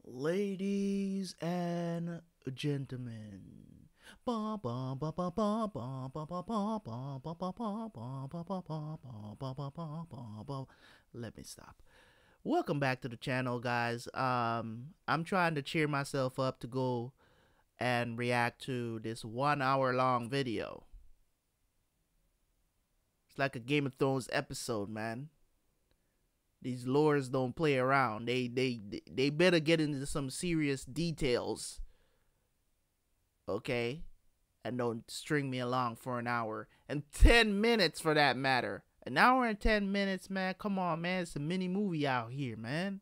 Ladies and gentlemen, let me stop. Welcome back to the channel, guys. I'm trying to cheer myself up to go and react to this 1 hour long video. It's like a Game of Thrones episode, man. These lords don't play around. They better get into some serious details. Okay? And don't string me along for an hour. And 10 minutes for that matter. An hour and 10 minutes, man. Come on, man. It's a mini movie out here, man.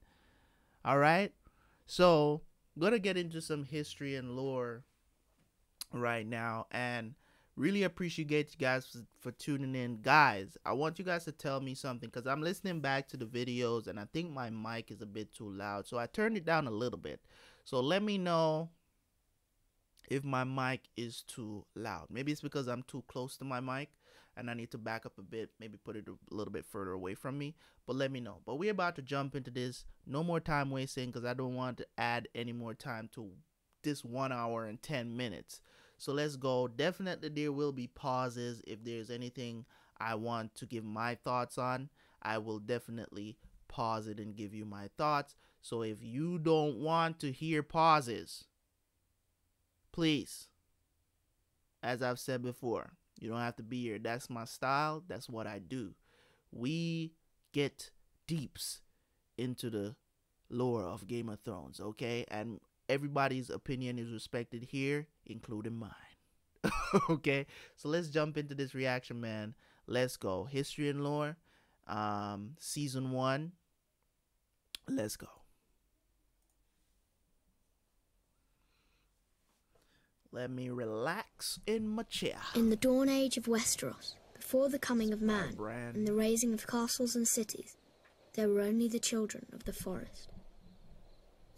Alright? So, I'm gonna get into some history and lore right now. And really appreciate you guys for tuning in. Guys, I want you guys to tell me something, because I'm listening back to the videos and I think my mic is a bit too loud, so I turned it down a little bit. So let me know if my mic is too loud. Maybe it's because I'm too close to my mic and I need to back up a bit, maybe put it a little bit further away from me, but let me know. But we're about to jump into this. No more time wasting, because I don't want to add any more time to this 1 hour and 10 minutes. So let's go. Definitely there will be pauses. If there's anything I want to give my thoughts on, I will definitely pause it and give you my thoughts. So if you don't want to hear pauses, please, as I've said before, you don't have to be here. That's my style. That's what I do. We get deeps into the lore of Game of Thrones, okay? And everybody's opinion is respected here, including mine. Okay, so let's jump into this reaction, man. Let's go. History and lore, season 1. Let's go. Let me relax in my chair. In the dawn age of Westeros, before the coming of man and the raising of castles and cities, there were only the children of the forest.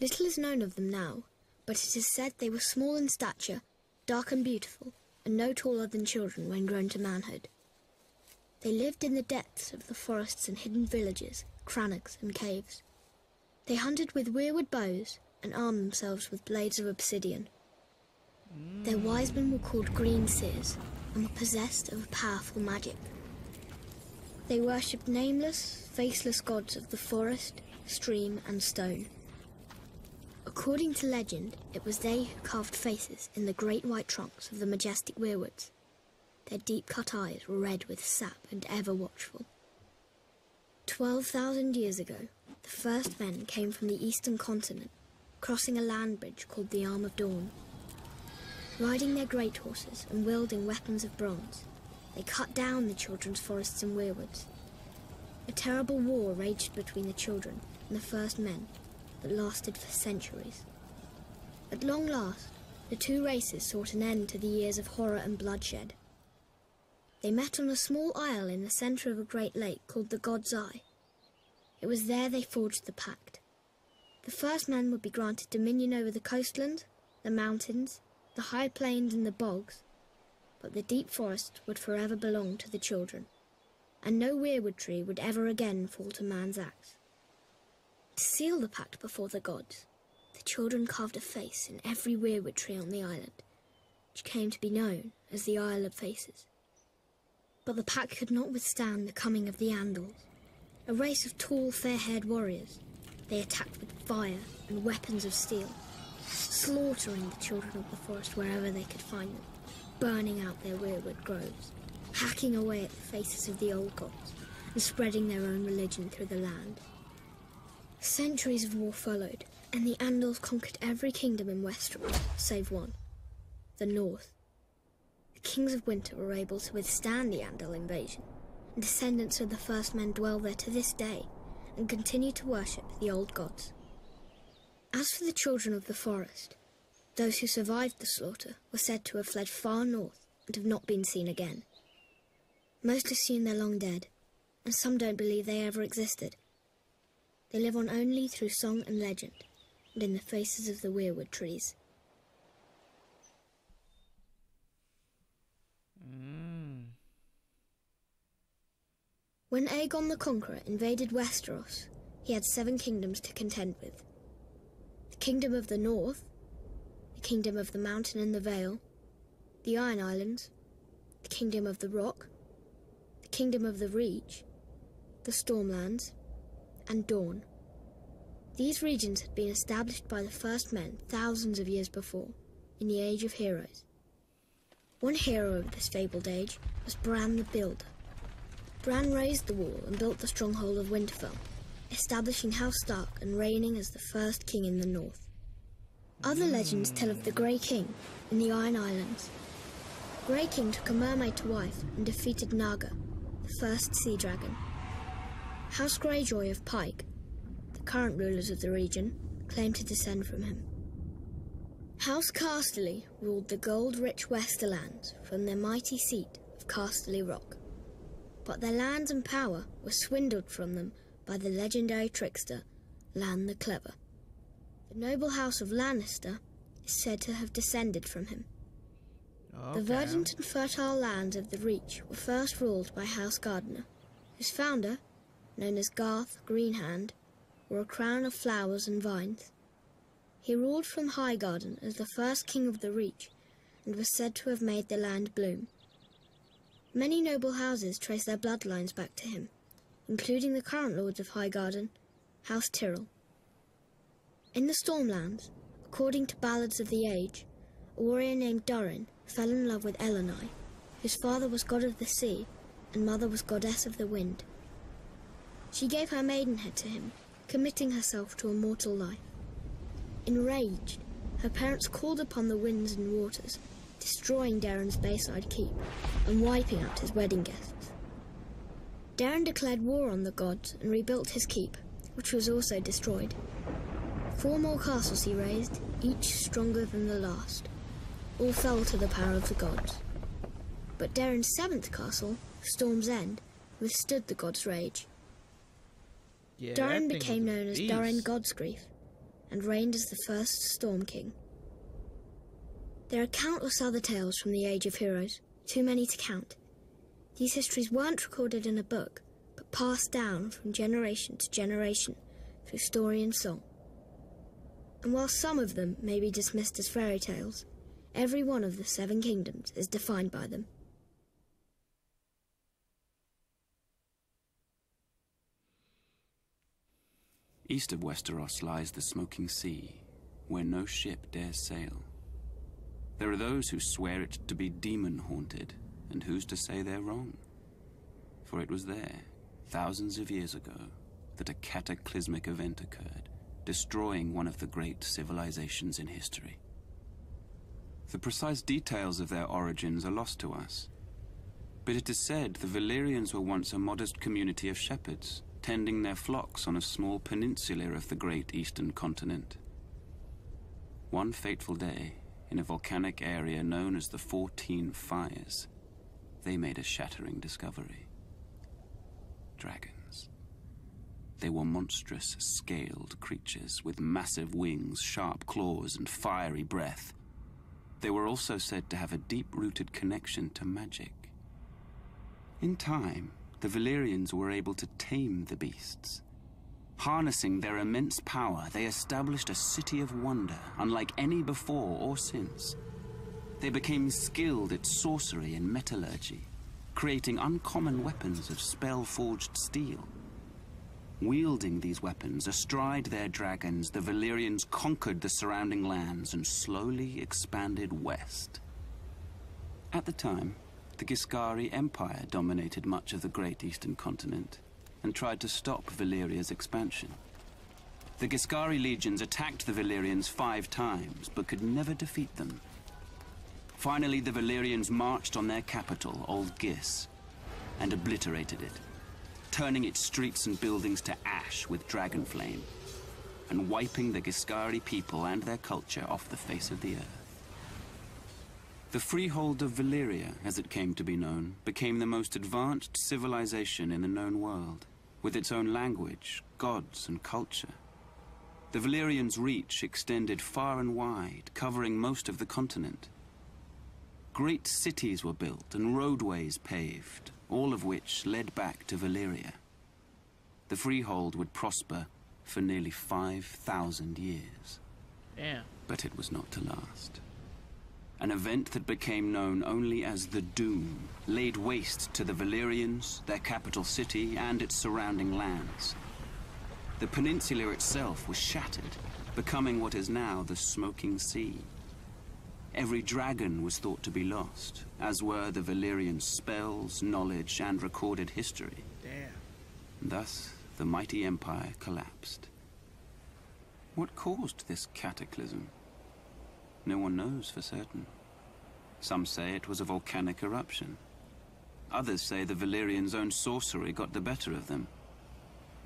Little is known of them now, but it is said they were small in stature, dark and beautiful, and no taller than children when grown to manhood. They lived in the depths of the forests and hidden villages, crannogs and caves. They hunted with weirwood bows and armed themselves with blades of obsidian. Their wise men were called green seers and were possessed of a powerful magic. They worshipped nameless, faceless gods of the forest, stream and stone. According to legend, it was they who carved faces in the great white trunks of the majestic weirwoods. Their deep-cut eyes were red with sap and ever watchful. 12,000 years ago, the first men came from the eastern continent, crossing a land bridge called the Arm of Dawn. Riding their great horses and wielding weapons of bronze, they cut down the children's forests and weirwoods. A terrible war raged between the children and the first men that lasted for centuries. At long last, the two races sought an end to the years of horror and bloodshed. They met on a small isle in the centre of a great lake called the God's Eye. It was there they forged the pact. The first men would be granted dominion over the coastland, the mountains, the high plains and the bogs, but the deep forest would forever belong to the children, and no weirwood tree would ever again fall to man's axe. To seal the pact before the gods, the children carved a face in every weirwood tree on the island, which came to be known as the Isle of Faces. But the pact could not withstand the coming of the Andals, a race of tall, fair-haired warriors. They attacked with fire and weapons of steel, slaughtering the children of the forest wherever they could find them, burning out their weirwood groves, hacking away at the faces of the old gods, and spreading their own religion through the land. Centuries of war followed, and the Andals conquered every kingdom in Westeros, save one, the North. The kings of winter were able to withstand the Andal invasion, and descendants of the first men dwell there to this day, and continue to worship the old gods. As for the children of the forest, those who survived the slaughter were said to have fled far north and have not been seen again. Most assume they're long dead, and some don't believe they ever existed. They live on only through song and legend, and in the faces of the weirwood trees. When Aegon the Conqueror invaded Westeros, he had 7 kingdoms to contend with. The Kingdom of the North, the Kingdom of the Mountain and the Vale, the Iron Islands, the Kingdom of the Rock, the Kingdom of the Reach, the Stormlands, and Dawn. These regions had been established by the first men thousands of years before, in the Age of Heroes. One hero of this fabled age was Bran the Builder. Bran raised the wall and built the stronghold of Winterfell, establishing House Stark and reigning as the first king in the north. Other legends tell of the Grey King in the Iron Islands. Grey King took a mermaid to wife and defeated Naga, the first sea dragon. House Greyjoy of Pike, the current rulers of the region, claim to descend from him. House Casterly ruled the gold-rich Westerlands from their mighty seat of Casterly Rock. But their lands and power were swindled from them by the legendary trickster, Lan the Clever. The noble house of Lannister is said to have descended from him. Okay. The verdant and fertile lands of the Reach were first ruled by House Gardener, whose founder, known as Garth Greenhand, wore a crown of flowers and vines. He ruled from Highgarden as the first king of the Reach and was said to have made the land bloom. Many noble houses trace their bloodlines back to him, including the current lords of Highgarden, House Tyrell. In the Stormlands, according to ballads of the age, a warrior named Durin fell in love with Elenai, whose father was god of the sea and mother was goddess of the wind. She gave her maidenhead to him, committing herself to a mortal life. Enraged, her parents called upon the winds and waters, destroying Darren's Bayside keep and wiping out his wedding guests. Darren declared war on the gods and rebuilt his keep, which was also destroyed. 4 more castles he raised, each stronger than the last. All fell to the power of the gods. But Darren's 7th castle, Storm's End, withstood the gods' rage. Yeah, Darren became known as beast. Darren Godsgrief and reigned as the first Storm King. There are countless other tales from the Age of Heroes, too many to count. These histories weren't recorded in a book, but passed down from generation to generation through story and song. And while some of them may be dismissed as fairy tales, every one of the 7 kingdoms is defined by them. East of Westeros lies the smoking sea, where no ship dares sail. There are those who swear it to be demon-haunted, and who's to say they're wrong? For it was there, thousands of years ago, that a cataclysmic event occurred, destroying one of the great civilizations in history. The precise details of their origins are lost to us, but it is said the Valyrians were once a modest community of shepherds, tending their flocks on a small peninsula of the great eastern continent. One fateful day, in a volcanic area known as the 14 Fires, they made a shattering discovery. Dragons. They were monstrous, scaled creatures with massive wings, sharp claws, and fiery breath. They were also said to have a deep-rooted connection to magic. In time, the Valyrians were able to tame the beasts. Harnessing their immense power, they established a city of wonder, unlike any before or since. They became skilled at sorcery and metallurgy, creating uncommon weapons of spell-forged steel. Wielding these weapons astride their dragons, the Valyrians conquered the surrounding lands and slowly expanded west. At the time, the Giscari Empire dominated much of the great eastern continent and tried to stop Valyria's expansion. The Giscari legions attacked the Valyrians 5 times, but could never defeat them. Finally, the Valyrians marched on their capital, Old Gis, and obliterated it, turning its streets and buildings to ash with dragon flame, and wiping the Giscari people and their culture off the face of the earth. The Freehold of Valyria, as it came to be known, became the most advanced civilization in the known world, with its own language, gods, and culture. The Valyrians' reach extended far and wide, covering most of the continent. Great cities were built and roadways paved, all of which led back to Valyria. The Freehold would prosper for nearly 5,000 years. Damn. But it was not to last. An event that became known only as the Doom laid waste to the Valyrians, their capital city, and its surrounding lands. The peninsula itself was shattered, becoming what is now the Smoking Sea. Every dragon was thought to be lost, as were the Valyrian spells, knowledge, and recorded history. Damn. Thus, the mighty empire collapsed. What caused this cataclysm? No one knows for certain. Some say it was a volcanic eruption. Others say the Valyrians' own sorcery got the better of them.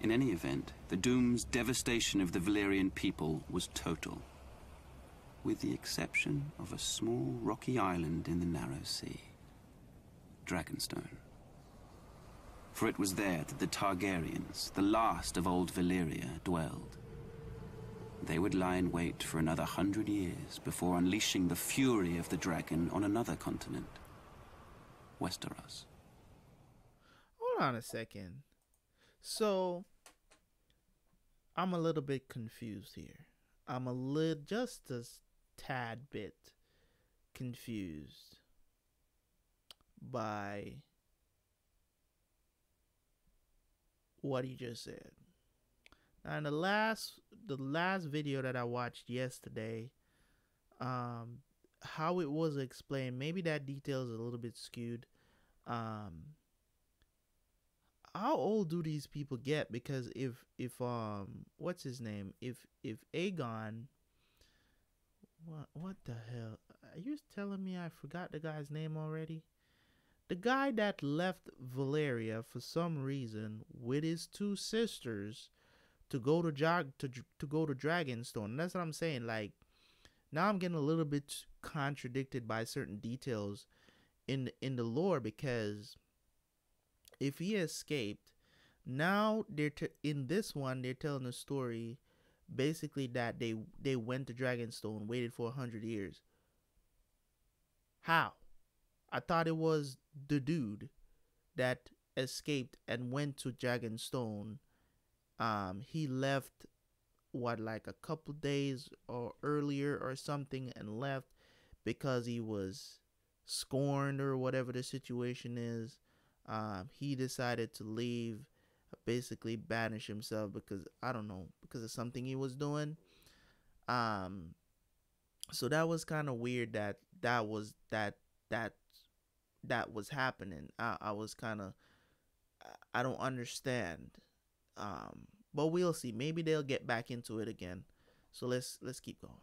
In any event, the Doom's devastation of the Valyrian people was total, with the exception of a small rocky island in the narrow sea, Dragonstone. For it was there that the Targaryens, the last of old Valyria, dwelled. They would lie in wait for another 100 years before unleashing the fury of the dragon on another continent, Westeros. Hold on a second. So, I'm a little bit confused here. I'm just a tad bit confused by what he just said. Now, in the last video that I watched yesterday, how it was explained, maybe that detail is a little bit skewed. How old do these people get? Because if what's his name? If Aegon, what the hell? Are you telling me I forgot the guy's name already? The guy that left Valyria for some reason with his two sisters to go to Dragonstone. And that's what I'm saying. Like, now I'm getting a little bit contradicted by certain details in the lore, because if he escaped, now in this one they're telling a story basically that they went to Dragonstone, waited for 100 years. How? I thought it was the dude that escaped and went to Dragonstone. He left like a couple days or earlier or something, and left because he was scorned or whatever the situation is. He decided to leave, basically banish himself because, I don't know, because of something he was doing. So that was kind of weird that was happening. I was kind of, I don't understand. But we'll see. Maybe they'll get back into it again. So let's keep going.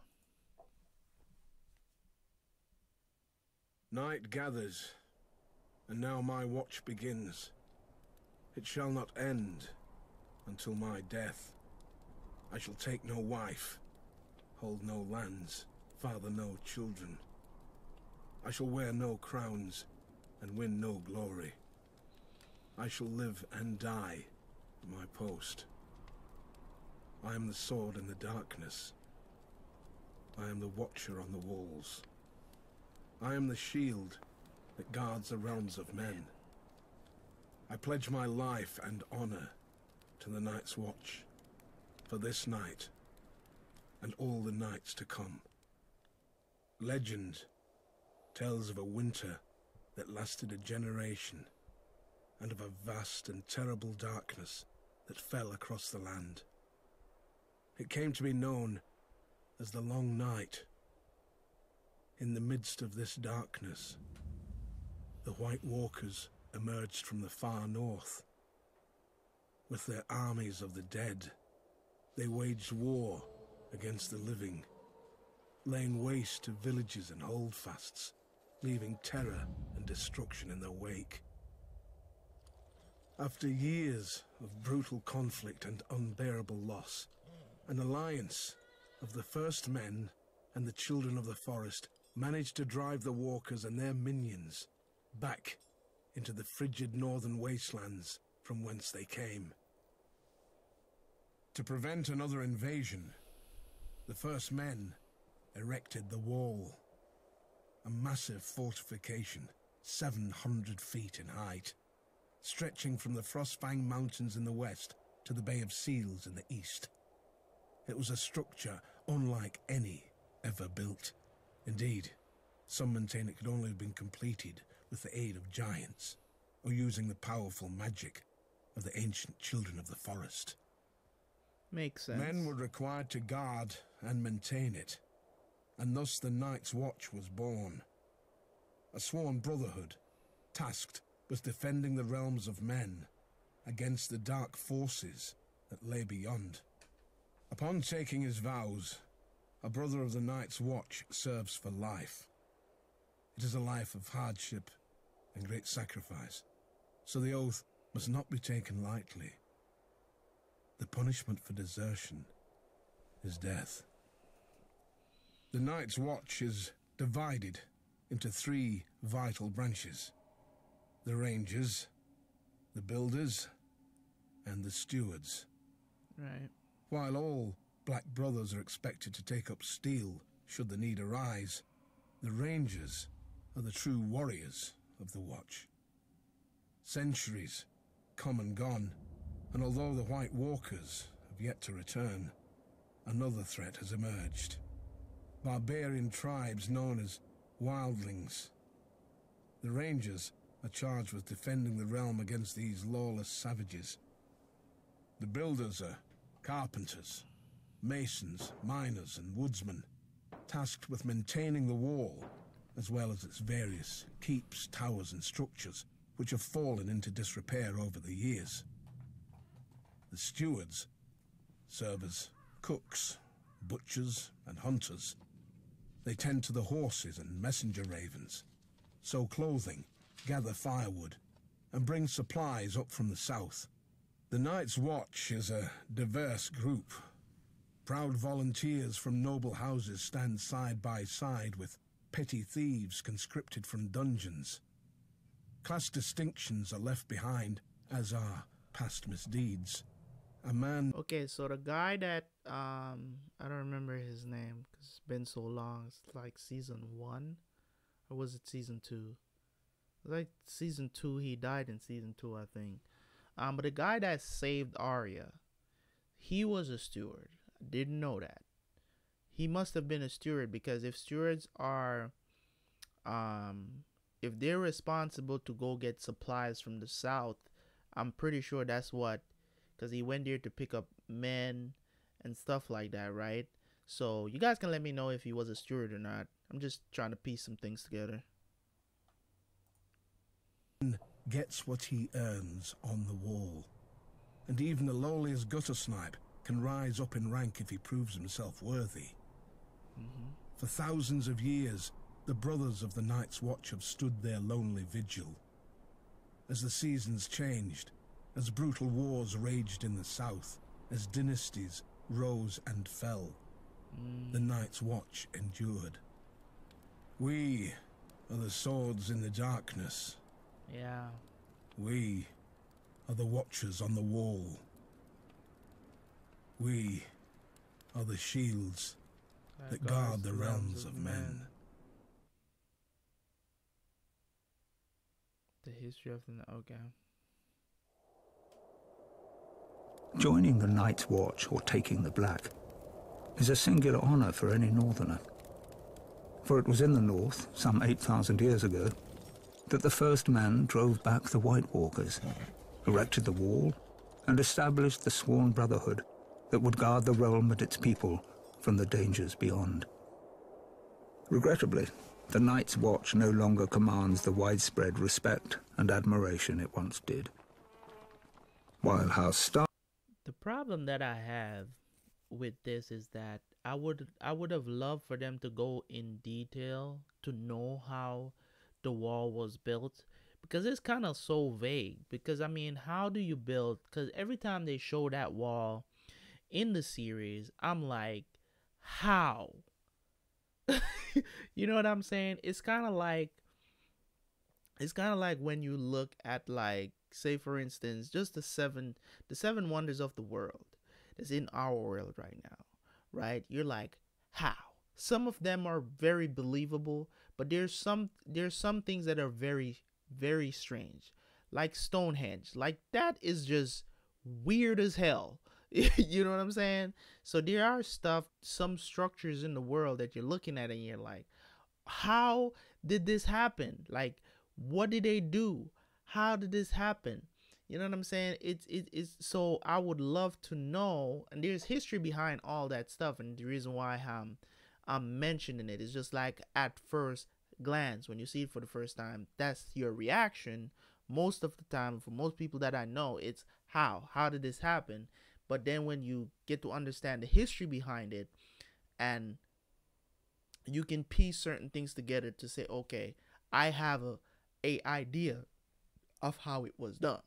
Night gathers, and now my watch begins. It shall not end until my death. I shall take no wife, hold no lands, father no children. I shall wear no crowns and win no glory. I shall live and die in my post. I am the sword in the darkness. I am the watcher on the walls. I am the shield that guards the realms of men. I pledge my life and honor to the Night's Watch, for this night and all the nights to come. Legend tells of a winter that lasted a generation, and of a vast and terrible darkness that fell across the land. It came to be known as the Long Night. In the midst of this darkness, the White Walkers emerged from the far north. With their armies of the dead, they waged war against the living, laying waste to villages and holdfasts, leaving terror and destruction in their wake. After years of brutal conflict and unbearable loss, an alliance of the First Men and the Children of the Forest managed to drive the Walkers and their minions back into the frigid northern wastelands from whence they came. To prevent another invasion, the First Men erected the Wall, a massive fortification 700 feet in height, stretching from the Frostfang Mountains in the west to the Bay of Seals in the east. It was a structure unlike any ever built. Indeed, some maintain it could only have been completed with the aid of giants, or using the powerful magic of the ancient children of the forest. Makes sense. Men were required to guard and maintain it, and thus the Night's Watch was born. A sworn brotherhood, tasked with defending the realms of men against the dark forces that lay beyond. Upon taking his vows, a brother of the Night's Watch serves for life. It is a life of hardship and great sacrifice, so the oath must not be taken lightly. The punishment for desertion is death. The Night's Watch is divided into 3 vital branches: the Rangers, the Builders, and the Stewards. Right. While all Black Brothers are expected to take up steel should the need arise, the Rangers are the true warriors of the Watch. Centuries come and gone, and although the White Walkers have yet to return, another threat has emerged. Barbarian tribes known as wildlings. The Rangers are charged with defending the realm against these lawless savages. The Builders are carpenters, masons, miners, and woodsmen, tasked with maintaining the wall, as well as its various keeps, towers, and structures, which have fallen into disrepair over the years. The Stewards serve as cooks, butchers, and hunters. They tend to the horses and messenger ravens, sew clothing, gather firewood, and bring supplies up from the south. The Night's Watch is a diverse group. Proud volunteers from noble houses stand side by side with petty thieves conscripted from dungeons. Class distinctions are left behind, as are past misdeeds. A man... Okay, so the guy that, I don't remember his name because it's been so long. It's like season 1, or was it season 2? Like season 2, he died in season 2, I think. But the guy that saved Arya, he was a steward. I didn't know that. He must have been a steward, because if stewards are, if they're responsible to go get supplies from the south, I'm pretty sure that's what, because he went there to pick up men and stuff like that, right? So you guys can let me know if he was a steward or not. I'm just trying to piece some things together. Gets what he earns on the wall, and even the lowliest gutter snipe can rise up in rank if he proves himself worthy. For thousands of years, the brothers of the Night's Watch have stood their lonely vigil. As the seasons changed, as brutal wars raged in the south, as dynasties rose and fell, the Night's Watch endured. We are the swords in the darkness. Yeah. We are the watchers on the wall. We are the shields that guard the realms of men. The history of the... Okay. Joining the Night's Watch, or taking the Black, is a singular honour for any northerner. For it was in the north, some 8,000 years ago, that the first man drove back the White Walkers, erected the wall, and established the sworn brotherhood that would guard the realm and its people from the dangers beyond. Regrettably, the Night's Watch no longer commands the widespread respect and admiration it once did. While House Stark... The problem that I have with this is that I would have loved for them to go in detail to know how the wall was built, because it's kind of so vague. Because I mean, how do you build? Because every time they show that wall in the series, I'm like, how? You know what I'm saying? It's kind of like when you look at, like, say for instance, just the seven wonders of the world that's in our world right now, right? You're like, how? Some of them are very believable, but there's some things that are very, very strange, like Stonehenge. Like, that is just weird as hell. You know what I'm saying? So there are some structures in the world that you're looking at and you're like, how did this happen? Like, what did they do? How did this happen? You know what I'm saying? It's so I would love to know, and there's history behind all that stuff, and the reason why I'm mentioning it is just like at first glance when you see it for the first time, that's your reaction. Most of the time, for most people that I know, it's how did this happen? But then when you get to understand the history behind it, and you can piece certain things together to say, okay, I have a idea of how it was done,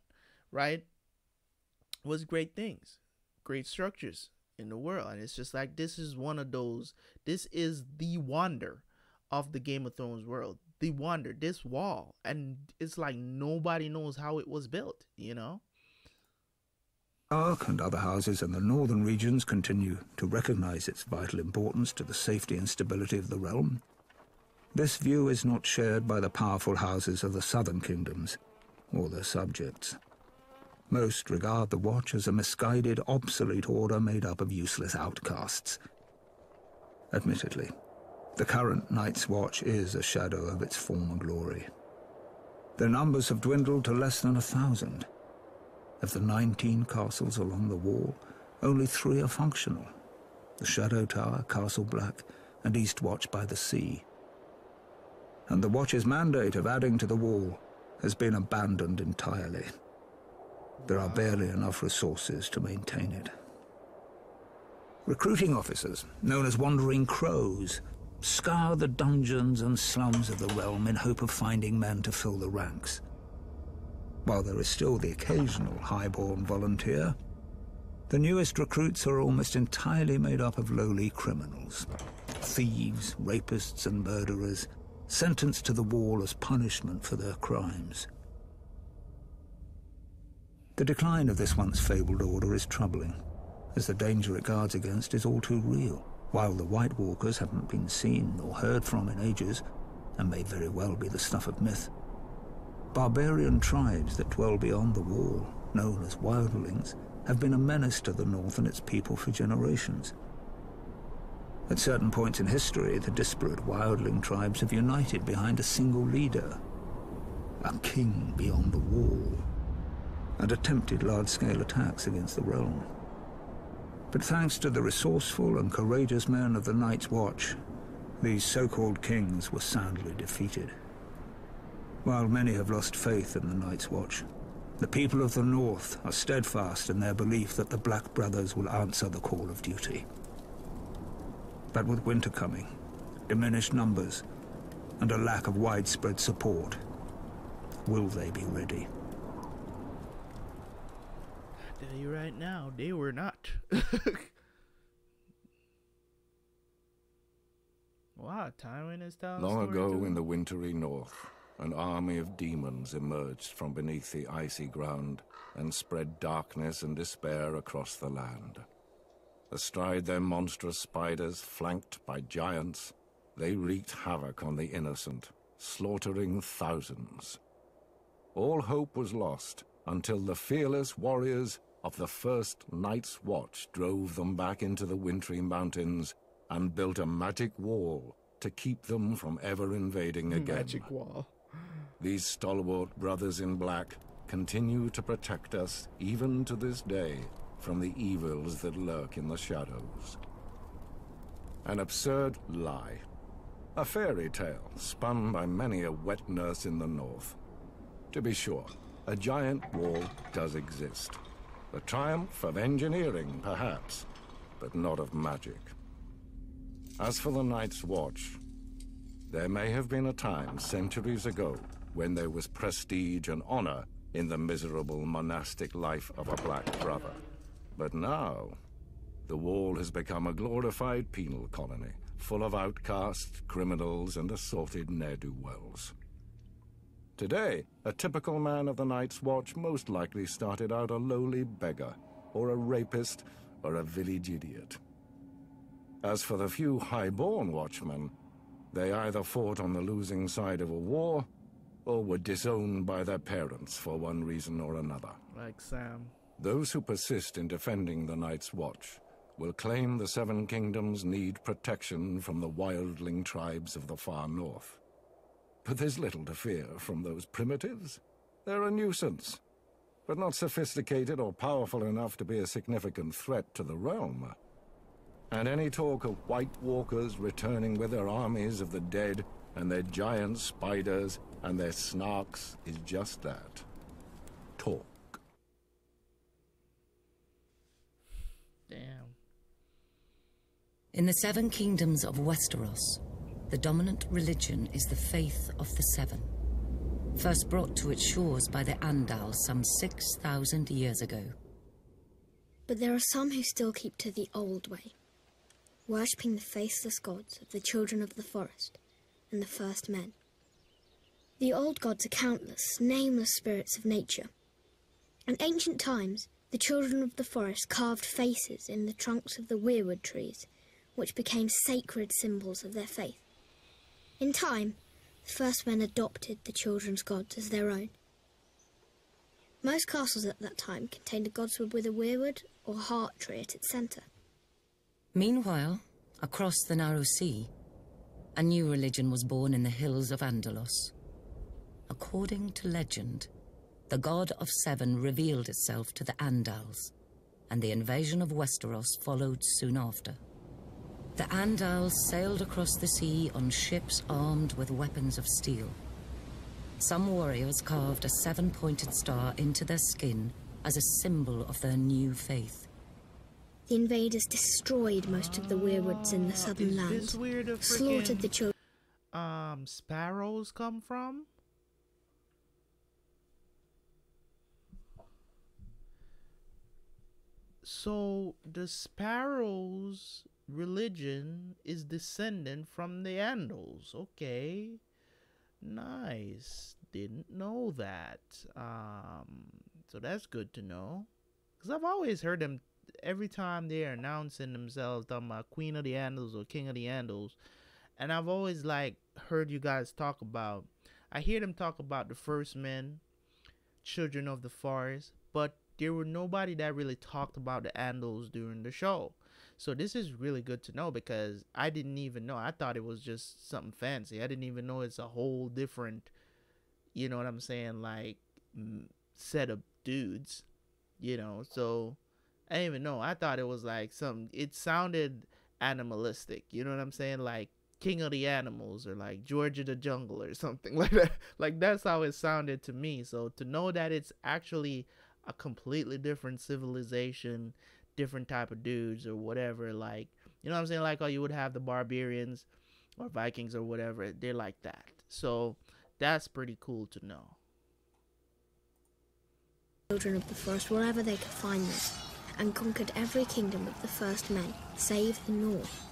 right? It was great things, great structures in the world. And it's just like, this is one of those, this is the wonder of the Game of Thrones world. The wonder, this wall. And it's like nobody knows how it was built, you know? Stark and other houses in the northern regions continue to recognize its vital importance to the safety and stability of the realm. This view is not shared by the powerful houses of the southern kingdoms or their subjects. Most regard the Watch as a misguided, obsolete order made up of useless outcasts. Admittedly, the current Night's Watch is a shadow of its former glory. Their numbers have dwindled to less than 1,000. Of the 19 castles along the wall, only 3 are functional: the Shadow Tower, Castle Black, and East Watch by the Sea. And the Watch's mandate of adding to the wall has been abandoned entirely. There are barely enough resources to maintain it. Recruiting officers, known as Wandering Crows, scour the dungeons and slums of the realm in hope of finding men to fill the ranks. While there is still the occasional highborn volunteer, the newest recruits are almost entirely made up of lowly criminals. Thieves, rapists, and murderers, sentenced to the wall as punishment for their crimes. The decline of this once fabled order is troubling, as the danger it guards against is all too real. While the White Walkers haven't been seen or heard from in ages, and may very well be the stuff of myth, barbarian tribes that dwell beyond the wall, known as wildlings, have been a menace to the north and its people for generations. At certain points in history, the disparate wildling tribes have united behind a single leader, a king beyond the wall, and attempted large-scale attacks against the realm. But thanks to the resourceful and courageous men of the Night's Watch, these so-called kings were soundly defeated. While many have lost faith in the Night's Watch, the people of the North are steadfast in their belief that the Black Brothers will answer the call of duty. But with winter coming, diminished numbers, and a lack of widespread support, will they be ready? I tell you right now, they were not. Wow, Tywin is telling Long a story ago too? in the wintry north, an army of demons emerged from beneath the icy ground and spread darkness and despair across the land. Astride their monstrous spiders, flanked by giants, they wreaked havoc on the innocent, slaughtering thousands. All hope was lost until the fearless warriors of the first Night's Watch drove them back into the wintry mountains and built a magic wall to keep them from ever invading again. Magic wall. These stalwart brothers in black continue to protect us even to this day from the evils that lurk in the shadows. An absurd lie. A fairy tale spun by many a wet nurse in the north. To be sure, a giant wall does exist. A triumph of engineering, perhaps, but not of magic. As for the Night's Watch, there may have been a time centuries ago when there was prestige and honor in the miserable monastic life of a Black Brother. But now, the wall has become a glorified penal colony, full of outcasts, criminals, and assorted ne'er-do-wells. Today, a typical man of the Night's Watch most likely started out a lowly beggar, or a rapist, or a village idiot. As for the few high-born watchmen, they either fought on the losing side of a war, or were disowned by their parents for one reason or another. Like Sam. Those who persist in defending the Night's Watch will claim the Seven Kingdoms need protection from the wildling tribes of the far north. But there's little to fear from those primitives. They're a nuisance, but not sophisticated or powerful enough to be a significant threat to the realm. And any talk of White Walkers returning with their armies of the dead and their giant spiders and their snarks is just that. Talk. Damn. In the Seven Kingdoms of Westeros, the dominant religion is the faith of the Seven, first brought to its shores by the Andals some 6,000 years ago. But there are some who still keep to the old way, worshipping the faithless gods of the children of the forest and the first men. The old gods are countless, nameless spirits of nature. In ancient times, the children of the forest carved faces in the trunks of the weirwood trees, which became sacred symbols of their faith. In time, the first men adopted the children's gods as their own. Most castles at that time contained a godswood with a weirwood or heart tree at its centre. Meanwhile, across the narrow sea, a new religion was born in the hills of Andalos. According to legend, the God of Seven revealed itself to the Andals, and the invasion of Westeros followed soon after. The Andals sailed across the sea on ships armed with weapons of steel. Some warriors carved a seven-pointed star into their skin as a symbol of their new faith. The invaders destroyed most of the weirwoods in the southern lands, slaughtered the children. Sparrows come from? So the Sparrows' religion is descendant from the Andals. Okay, nice. Didn't know that. So that's good to know. Because I've always heard them every time they're announcing themselves, talking about Queen of the Andals or King of the Andals. And I've always heard you guys talk about. I hear them talk about the first men, children of the forest, but there were nobody that really talked about the Andals during the show. So this is really good to know, because I didn't even know. I thought it was just something fancy. I didn't even know it's a whole different, you know what I'm saying, set of dudes, So I didn't even know. I thought it was it sounded animalistic, you know what I'm saying? Like King of the Animals or like George of the Jungle or something like that. Like that's how it sounded to me. So to know that it's actually a completely different civilization, different type of dudes or whatever, you know what I'm saying? Like, you would have the barbarians or Vikings or whatever. They're like that. So that's pretty cool to know. Children of the forest wherever they could find them, and conquered every kingdom of the first men, save the north.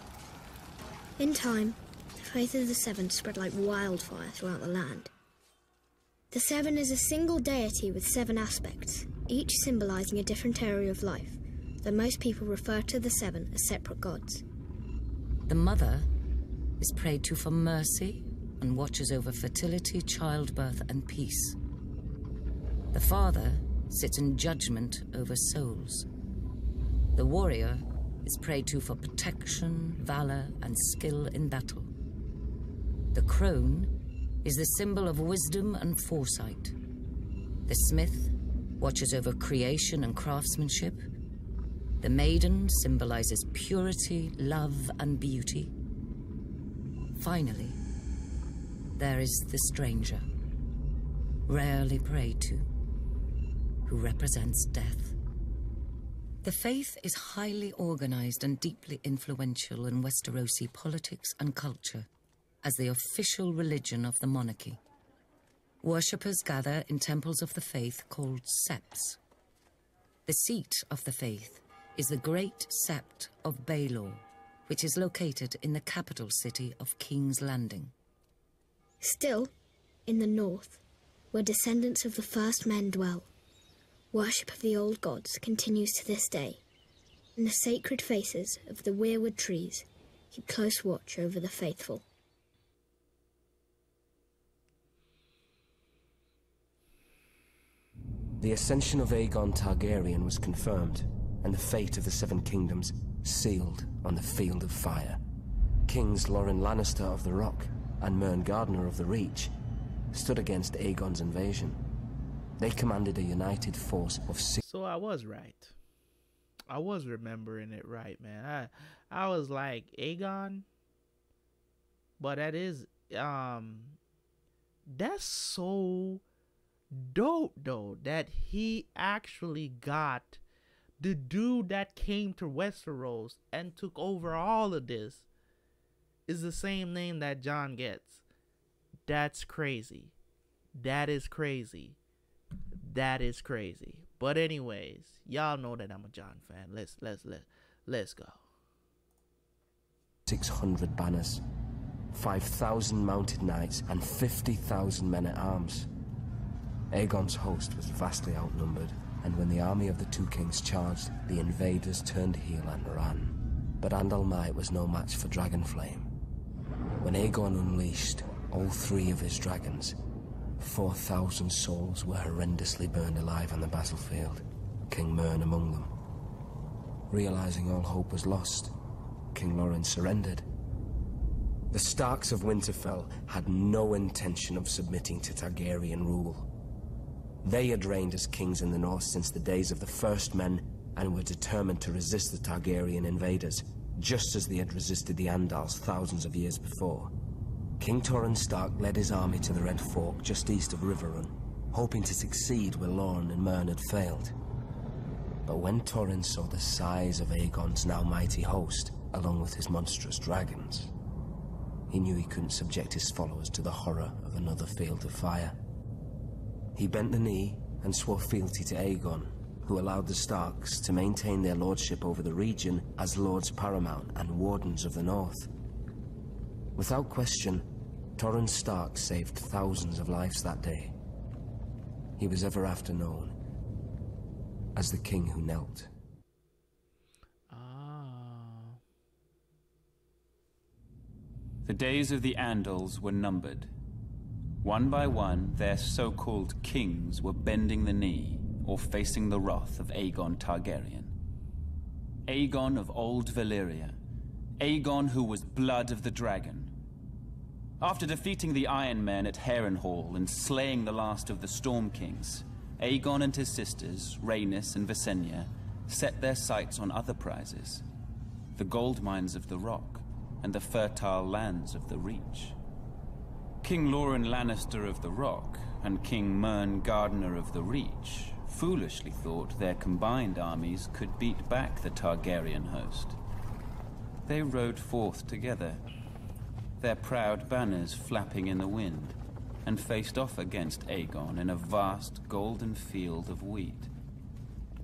In time, the faith of the Seven spread like wildfire throughout the land. The Seven is a single deity with 7 aspects, each symbolizing a different area of life, though most people refer to the Seven as separate gods. The mother is prayed to for mercy and watches over fertility, childbirth, and peace. The father sits in judgment over souls. The warrior is prayed to for protection, valor, and skill in battle. The crone is the symbol of wisdom and foresight. The smith watches over creation and craftsmanship. The maiden symbolizes purity, love, and beauty. Finally, there is the stranger, rarely prayed to, who represents death. The faith is highly organized and deeply influential in Westerosi politics and culture as the official religion of the monarchy. Worshippers gather in temples of the faith called septs. The seat of the faith is the Great Sept of Baelor, which is located in the capital city of King's Landing. Still, in the north, where descendants of the first men dwell, worship of the old gods continues to this day, and the sacred faces of the weirwood trees keep close watch over the faithful. The ascension of Aegon Targaryen was confirmed, and the fate of the Seven Kingdoms sealed on the Field of Fire. Kings Loren Lannister of the Rock and Mern Gardner of the Reach stood against Aegon's invasion. They commanded a united force of six. So I was right. I was remembering it right, man. I was like, Aegon? But that is, that's so dope, though, that he actually got the dude that came to Westeros and took over all of this is the same name that Jon gets. That's crazy. That is crazy. That is crazy. But anyways, y'all know that I'm a Jon fan. Let's go. 600 banners, 5,000 mounted knights, and 50,000 men at arms. Aegon's host was vastly outnumbered, and when the army of the two kings charged, the invaders turned heel and ran. But Andal might was no match for Dragonflame. When Aegon unleashed all three of his dragons, 4,000 souls were horrendously burned alive on the battlefield, King Mern among them. Realizing all hope was lost, King Loren surrendered. The Starks of Winterfell had no intention of submitting to Targaryen rule. They had reigned as kings in the north since the days of the First Men and were determined to resist the Targaryen invaders, just as they had resisted the Andals thousands of years before. King Torrhen Stark led his army to the Red Fork just east of Riverrun, hoping to succeed where Lorne and Mern had failed. But when Torrhen saw the size of Aegon's now mighty host, along with his monstrous dragons, he knew he couldn't subject his followers to the horror of another Field of Fire. He bent the knee and swore fealty to Aegon, who allowed the Starks to maintain their lordship over the region as Lords Paramount and Wardens of the North. Without question, Torrhen Stark saved thousands of lives that day. He was ever after known as the King Who Knelt. The days of the Andals were numbered. One by one, their so-called kings were bending the knee or facing the wrath of Aegon Targaryen. Aegon of old Valyria. Aegon who was blood of the dragon. After defeating the Iron Men at Harrenhal and slaying the last of the Storm Kings, Aegon and his sisters, Rhaenys and Visenya, set their sights on other prizes. The gold mines of the Rock and the fertile lands of the Reach. King Loren Lannister of the Rock and King Mern Gardner of the Reach foolishly thought their combined armies could beat back the Targaryen host. They rode forth together, their proud banners flapping in the wind, and faced off against Aegon in a vast golden field of wheat.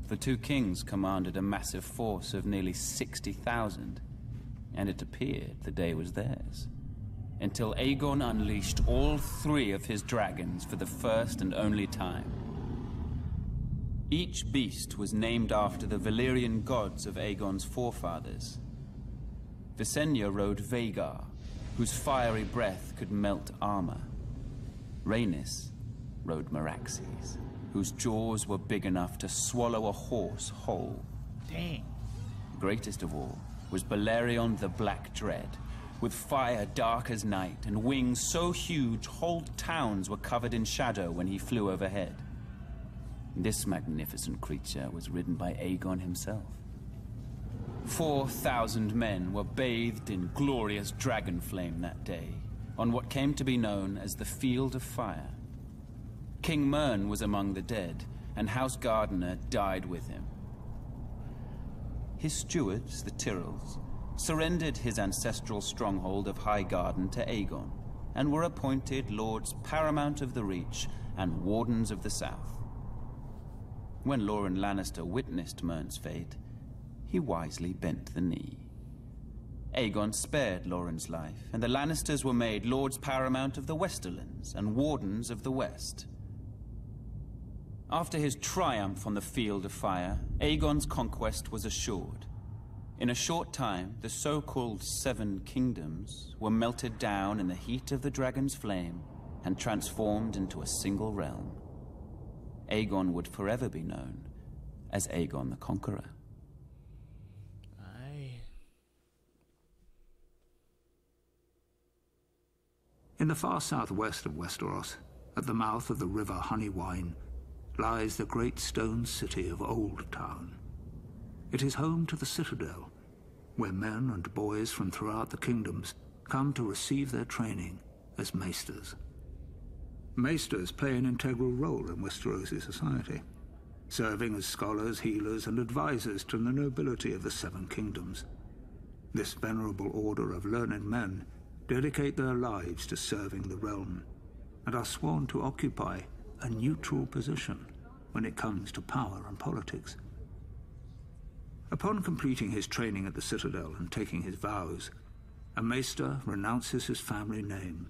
The two kings commanded a massive force of nearly 60,000, and it appeared the day was theirs, until Aegon unleashed all three of his dragons for the first and only time. Each beast was named after the Valyrian gods of Aegon's forefathers. Visenya rode Vhagar, whose fiery breath could melt armor. Rhaenys rode Meraxes, whose jaws were big enough to swallow a horse whole. Dang. Greatest of all was Balerion the Black Dread, with fire dark as night and wings so huge whole towns were covered in shadow when he flew overhead. This magnificent creature was ridden by Aegon himself. 4,000 men were bathed in glorious dragon flame that day, on what came to be known as the Field of Fire. King Mern was among the dead, and House Gardner died with him. His stewards, the Tyrells, surrendered his ancestral stronghold of Highgarden to Aegon, and were appointed Lords Paramount of the Reach and Wardens of the South. When Loren Lannister witnessed Mern's fate, he wisely bent the knee. Aegon spared Loren's life, and the Lannisters were made Lords Paramount of the Westerlands and Wardens of the West. After his triumph on the Field of Fire, Aegon's conquest was assured. In a short time, the so-called Seven Kingdoms were melted down in the heat of the dragon's flame and transformed into a single realm. Aegon would forever be known as Aegon the Conqueror. Aye. In the far southwest of Westeros, at the mouth of the river Honeywine, lies the great stone city of Old Town. It is home to the Citadel, where men and boys from throughout the kingdoms come to receive their training as maesters. Maesters play an integral role in Westerosi society, serving as scholars, healers, and advisors to the nobility of the Seven Kingdoms. This venerable order of learned men dedicate their lives to serving the realm, and are sworn to occupy a neutral position when it comes to power and politics. Upon completing his training at the Citadel and taking his vows, a maester renounces his family name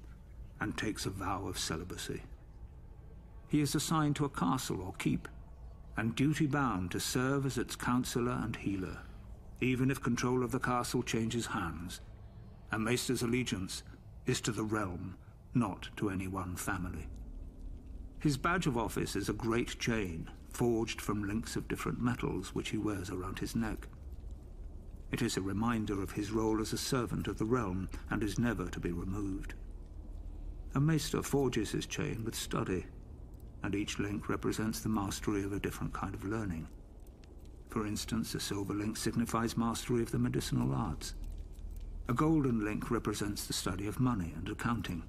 and takes a vow of celibacy. He is assigned to a castle or keep, and duty-bound to serve as its counselor and healer, even if control of the castle changes hands. A maester's allegiance is to the realm, not to any one family. His badge of office is a great chain, forged from links of different metals which he wears around his neck. It is a reminder of his role as a servant of the realm, and is never to be removed. A maester forges his chain with study, and each link represents the mastery of a different kind of learning. For instance, a silver link signifies mastery of the medicinal arts. A golden link represents the study of money and accounting.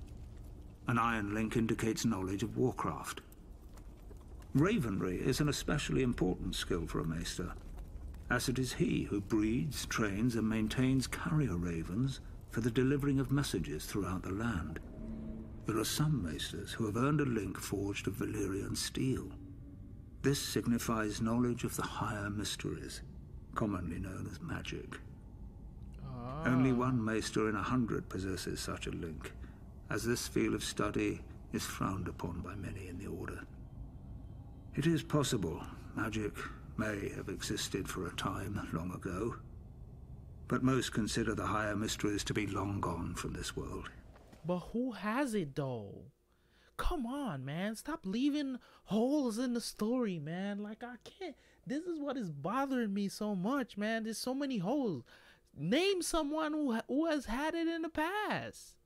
An iron link indicates knowledge of warcraft. Ravenry is an especially important skill for a maester, as it is he who breeds, trains, and maintains carrier ravens for the delivering of messages throughout the land. There are some maesters who have earned a link forged of Valyrian steel. This signifies knowledge of the higher mysteries, commonly known as magic. Only one maester in 100 possesses such a link, as this field of study is frowned upon by many in the Order. It is possible magic may have existed for a time long ago, but most consider the higher mysteries to be long gone from this world. But who has it though? Come on, man. Stop leaving holes in the story, man. Like, I can't. This is what is bothering me so much, man. There's so many holes. Name someone who has had it in the past.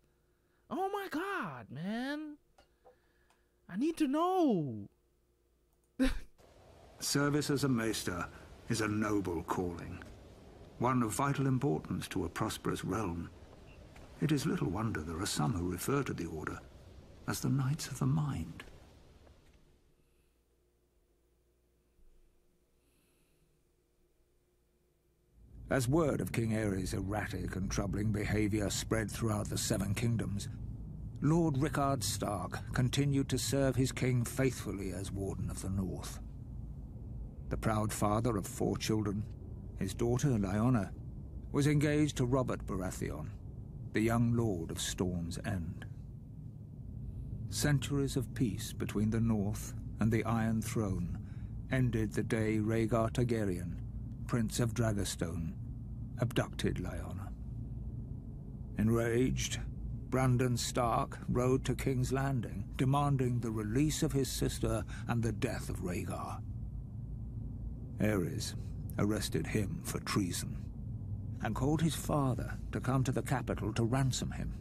Oh my God, man. I need to know. Service as a maester is a noble calling, one of vital importance to a prosperous realm. It is little wonder there are some who refer to the Order as the Knights of the Mind. As word of King Aerys' erratic and troubling behavior spread throughout the Seven Kingdoms, Lord Rickard Stark continued to serve his king faithfully as Warden of the North. The proud father of 4 children, his daughter Lyanna, was engaged to Robert Baratheon, the young lord of Storm's End. Centuries of peace between the North and the Iron Throne ended the day Rhaegar Targaryen, Prince of Dragonstone, abducted Lyanna. Enraged, Brandon Stark rode to King's Landing, demanding the release of his sister and the death of Rhaegar. Aerys arrested him for treason, and called his father to come to the capital to ransom him.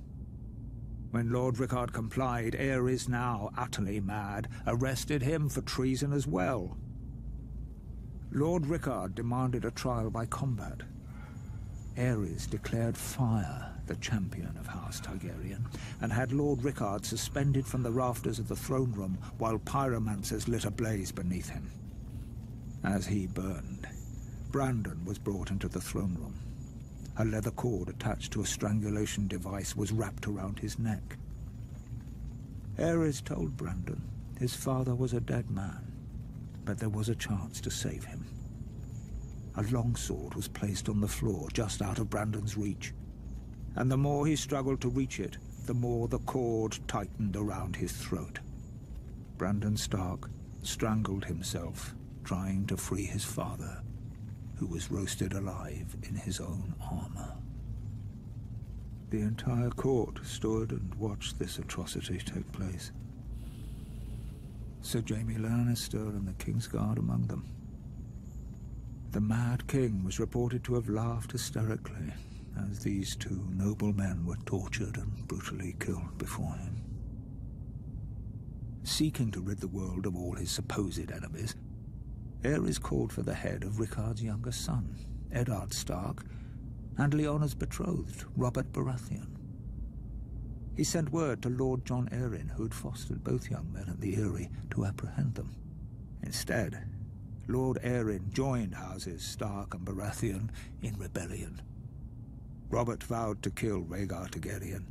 When Lord Rickard complied, Aerys, now utterly mad, arrested him for treason as well. Lord Rickard demanded a trial by combat. Aerys declared Fire the champion of House Targaryen, and had Lord Rickard suspended from the rafters of the throne room while pyromancers lit a blaze beneath him. As he burned, Brandon was brought into the throne room. A leather cord attached to a strangulation device was wrapped around his neck. Aerys told Brandon his father was a dead man, but there was a chance to save him. A longsword was placed on the floor just out of Brandon's reach, and the more he struggled to reach it, the more the cord tightened around his throat. Brandon Stark strangled himself, trying to free his father, who was roasted alive in his own armor. The entire court stood and watched this atrocity take place. Sir Jaime Lannister and the Kingsguard among them. The Mad King was reported to have laughed hysterically as these two noble men were tortured and brutally killed before him. Seeking to rid the world of all his supposed enemies, Aerys called for the head of Rickard's younger son, Eddard Stark, and Lyanna's betrothed, Robert Baratheon. He sent word to Lord Jon Arryn, who had fostered both young men at the Eyrie, to apprehend them. Instead, Lord Arryn joined houses Stark and Baratheon in rebellion. Robert vowed to kill Rhaegar Targaryen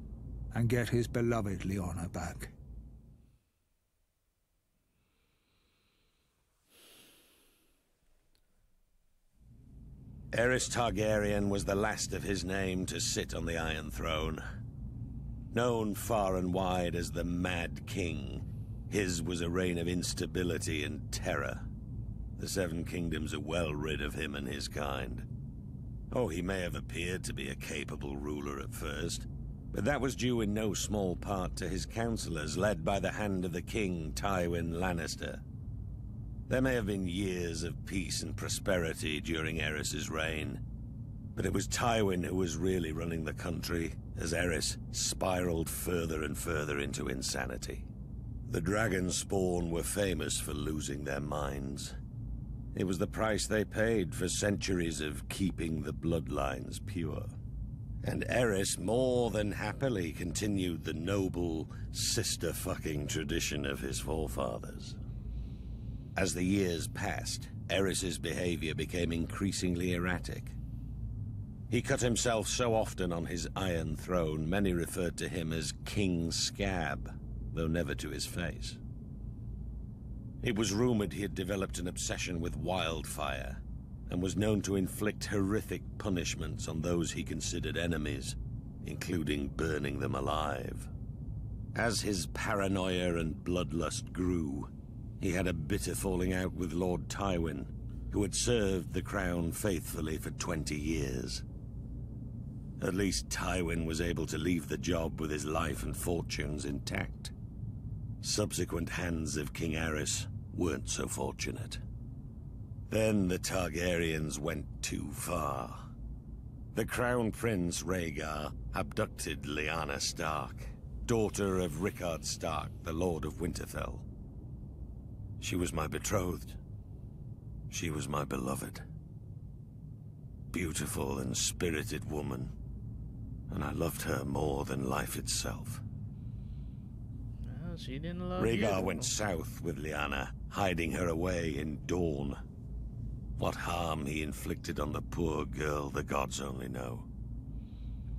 and get his beloved Lyanna back. Aerys Targaryen was the last of his name to sit on the Iron Throne. Known far and wide as the Mad King, his was a reign of instability and terror. The Seven Kingdoms are well rid of him and his kind. Oh, he may have appeared to be a capable ruler at first, but that was due in no small part to his counselors, led by the hand of the king, Tywin Lannister. There may have been years of peace and prosperity during Aerys's reign, but it was Tywin who was really running the country, as Aerys spiraled further and further into insanity. The dragon spawn were famous for losing their minds. It was the price they paid for centuries of keeping the bloodlines pure. And Aerys more than happily continued the noble sister-fucking tradition of his forefathers. As the years passed, Aerys's behavior became increasingly erratic. He cut himself so often on his Iron Throne, many referred to him as King Scab, though never to his face. It was rumored he had developed an obsession with wildfire, and was known to inflict horrific punishments on those he considered enemies, including burning them alive. As his paranoia and bloodlust grew, he had a bitter falling out with Lord Tywin, who had served the crown faithfully for 20 years. At least Tywin was able to leave the job with his life and fortunes intact. Subsequent hands of King Aerys weren't so fortunate. Then the Targaryens went too far. The Crown Prince Rhaegar abducted Lyanna Stark, daughter of Rickard Stark, the Lord of Winterfell. She was my betrothed. She was my beloved. Beautiful and spirited woman, and I loved her more than life itself. Well, she didn't love Rhaegar you. went south with Lyanna, hiding her away in Dorne. What harm he inflicted on the poor girl, the gods only know.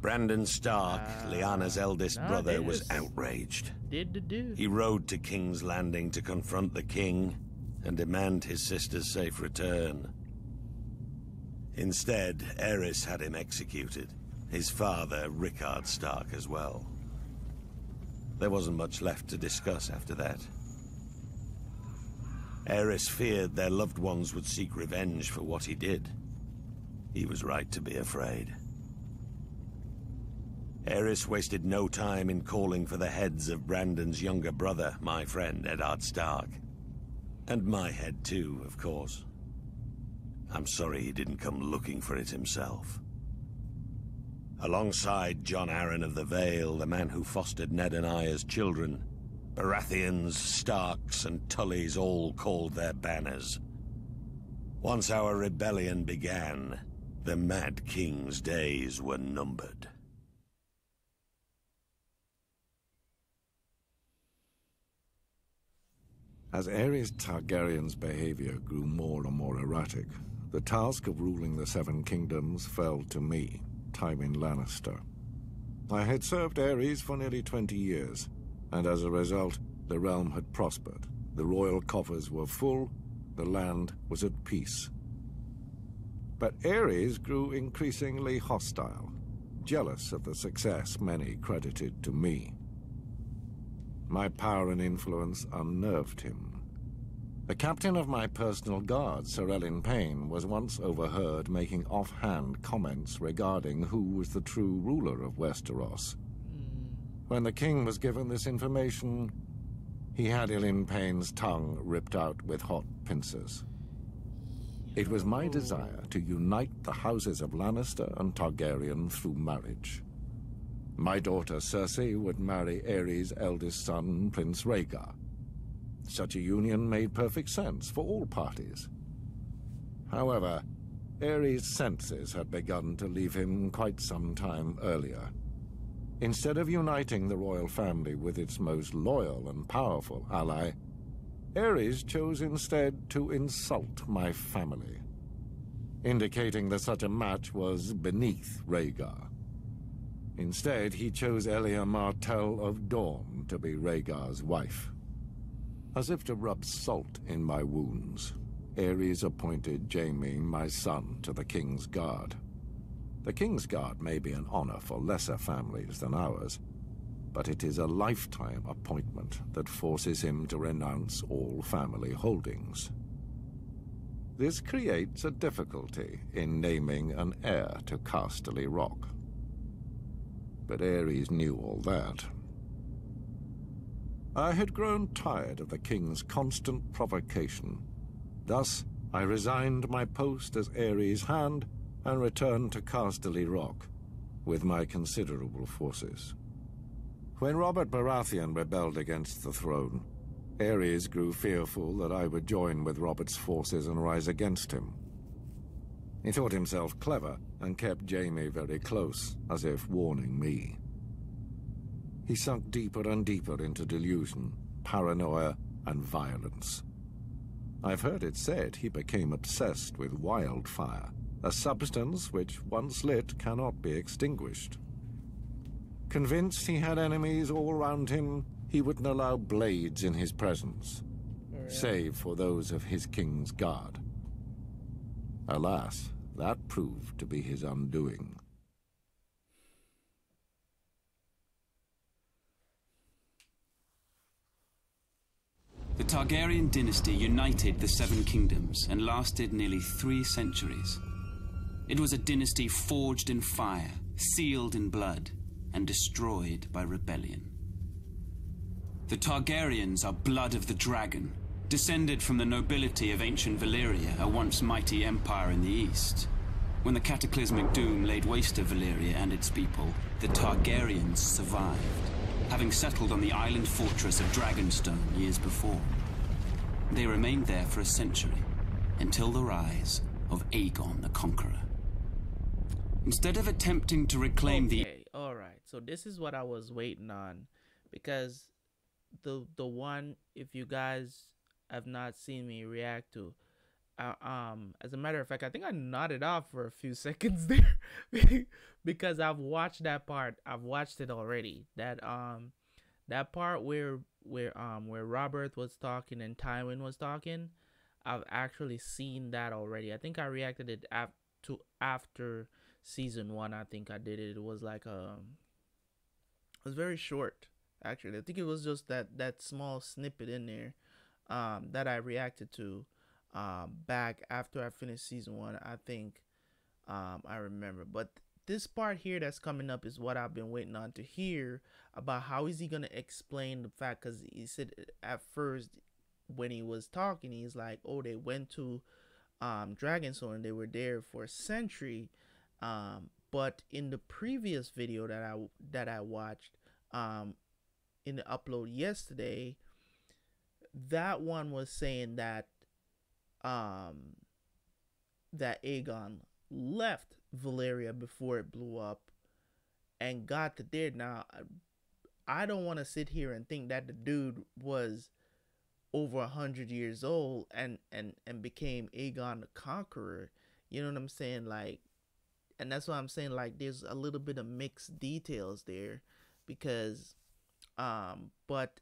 Brandon Stark, Lyanna's eldest brother, was outraged. He rode to King's Landing to confront the king and demand his sister's safe return. Instead, Aerys had him executed, his father, Rickard Stark, as well. There wasn't much left to discuss after that. Aerys feared their loved ones would seek revenge for what he did. He was right to be afraid. Aerys wasted no time in calling for the heads of Brandon's younger brother, my friend Eddard Stark. And my head too, of course. I'm sorry he didn't come looking for it himself. Alongside Jon Arryn of the Vale, the man who fostered Ned and I as children, Baratheons, Starks, and Tullys all called their banners. Once our rebellion began, the Mad King's days were numbered. As Aerys Targaryen's behavior grew more and more erratic, the task of ruling the Seven Kingdoms fell to me, Tywin Lannister. I had served Aerys for nearly 20 years, and as a result, the realm had prospered. The royal coffers were full, the land was at peace. But Aerys grew increasingly hostile, jealous of the success many credited to me. My power and influence unnerved him. The captain of my personal guard, Sir Elyn Payne, was once overheard making offhand comments regarding who was the true ruler of Westeros. When the king was given this information, He had Payne's tongue ripped out with hot pincers. It was my desire to unite the houses of Lannister and Targaryen through marriage. My daughter Cersei would marry Aerys' eldest son, Prince Rhaegar. Such a union made perfect sense for all parties. However, Aerys' senses had begun to leave him quite some time earlier. Instead of uniting the royal family with its most loyal and powerful ally, Aerys chose instead to insult my family, indicating that such a match was beneath Rhaegar. Instead, he chose Elia Martell of Dorne to be Rhaegar's wife. As if to rub salt in my wounds, Aerys appointed Jaime, my son, to the King's Guard. The King's Guard may be an honor for lesser families than ours, but it is a lifetime appointment that forces him to renounce all family holdings. This creates a difficulty in naming an heir to Casterly Rock. But Aerys knew all that. I had grown tired of the King's constant provocation. Thus, I resigned my post as Aerys' hand and returned to Casterly Rock with my considerable forces. When Robert Baratheon rebelled against the throne, Aerys grew fearful that I would join with Robert's forces and rise against him. He thought himself clever and kept Jaime very close, as if warning me. He sunk deeper and deeper into delusion, paranoia, and violence. I've heard it said he became obsessed with wildfire, a substance which, once lit, cannot be extinguished. Convinced he had enemies all around him, he wouldn't allow blades in his presence, save for those of his King's Guard. Alas, that proved to be his undoing. The Targaryen dynasty united the Seven Kingdoms and lasted nearly 3 centuries. It was a dynasty forged in fire, sealed in blood, and destroyed by rebellion. The Targaryens are blood of the dragon, descended from the nobility of ancient Valyria, a once mighty empire in the east. When the cataclysmic doom laid waste to Valyria and its people, the Targaryens survived, having settled on the island fortress of Dragonstone years before. They remained there for a century, until the rise of Aegon the Conqueror. Instead of attempting to reclaim Alright, so this is what I was waiting on, because the one, if you guys have not seen me react to, as a matter of fact, I think I nodded off for a few seconds there because I've watched that part. I've watched it already. That part where Robert was talking and Tywin was talking, I've actually seen that already. I think I reacted it after season 1. I think I did it. It was like it was very short, actually. I think it was just that small snippet in there that I reacted to back after I finished season 1. I think I remember. But this part here that's coming up is what I've been waiting on to hear about. How is he gonna explain the fact? Because he said at first when he was talking, he's like, oh, they went to Dragonstone and they were there for a century. But in the previous video that I watched in the upload yesterday, that one was saying that that Aegon left Valyria before it blew up and got to there. Now, I don't want to sit here and think that the dude was over 100 years old and became Aegon the Conqueror. You know what I'm saying? Like, and that's why I'm saying, like, there's a little bit of mixed details there, because but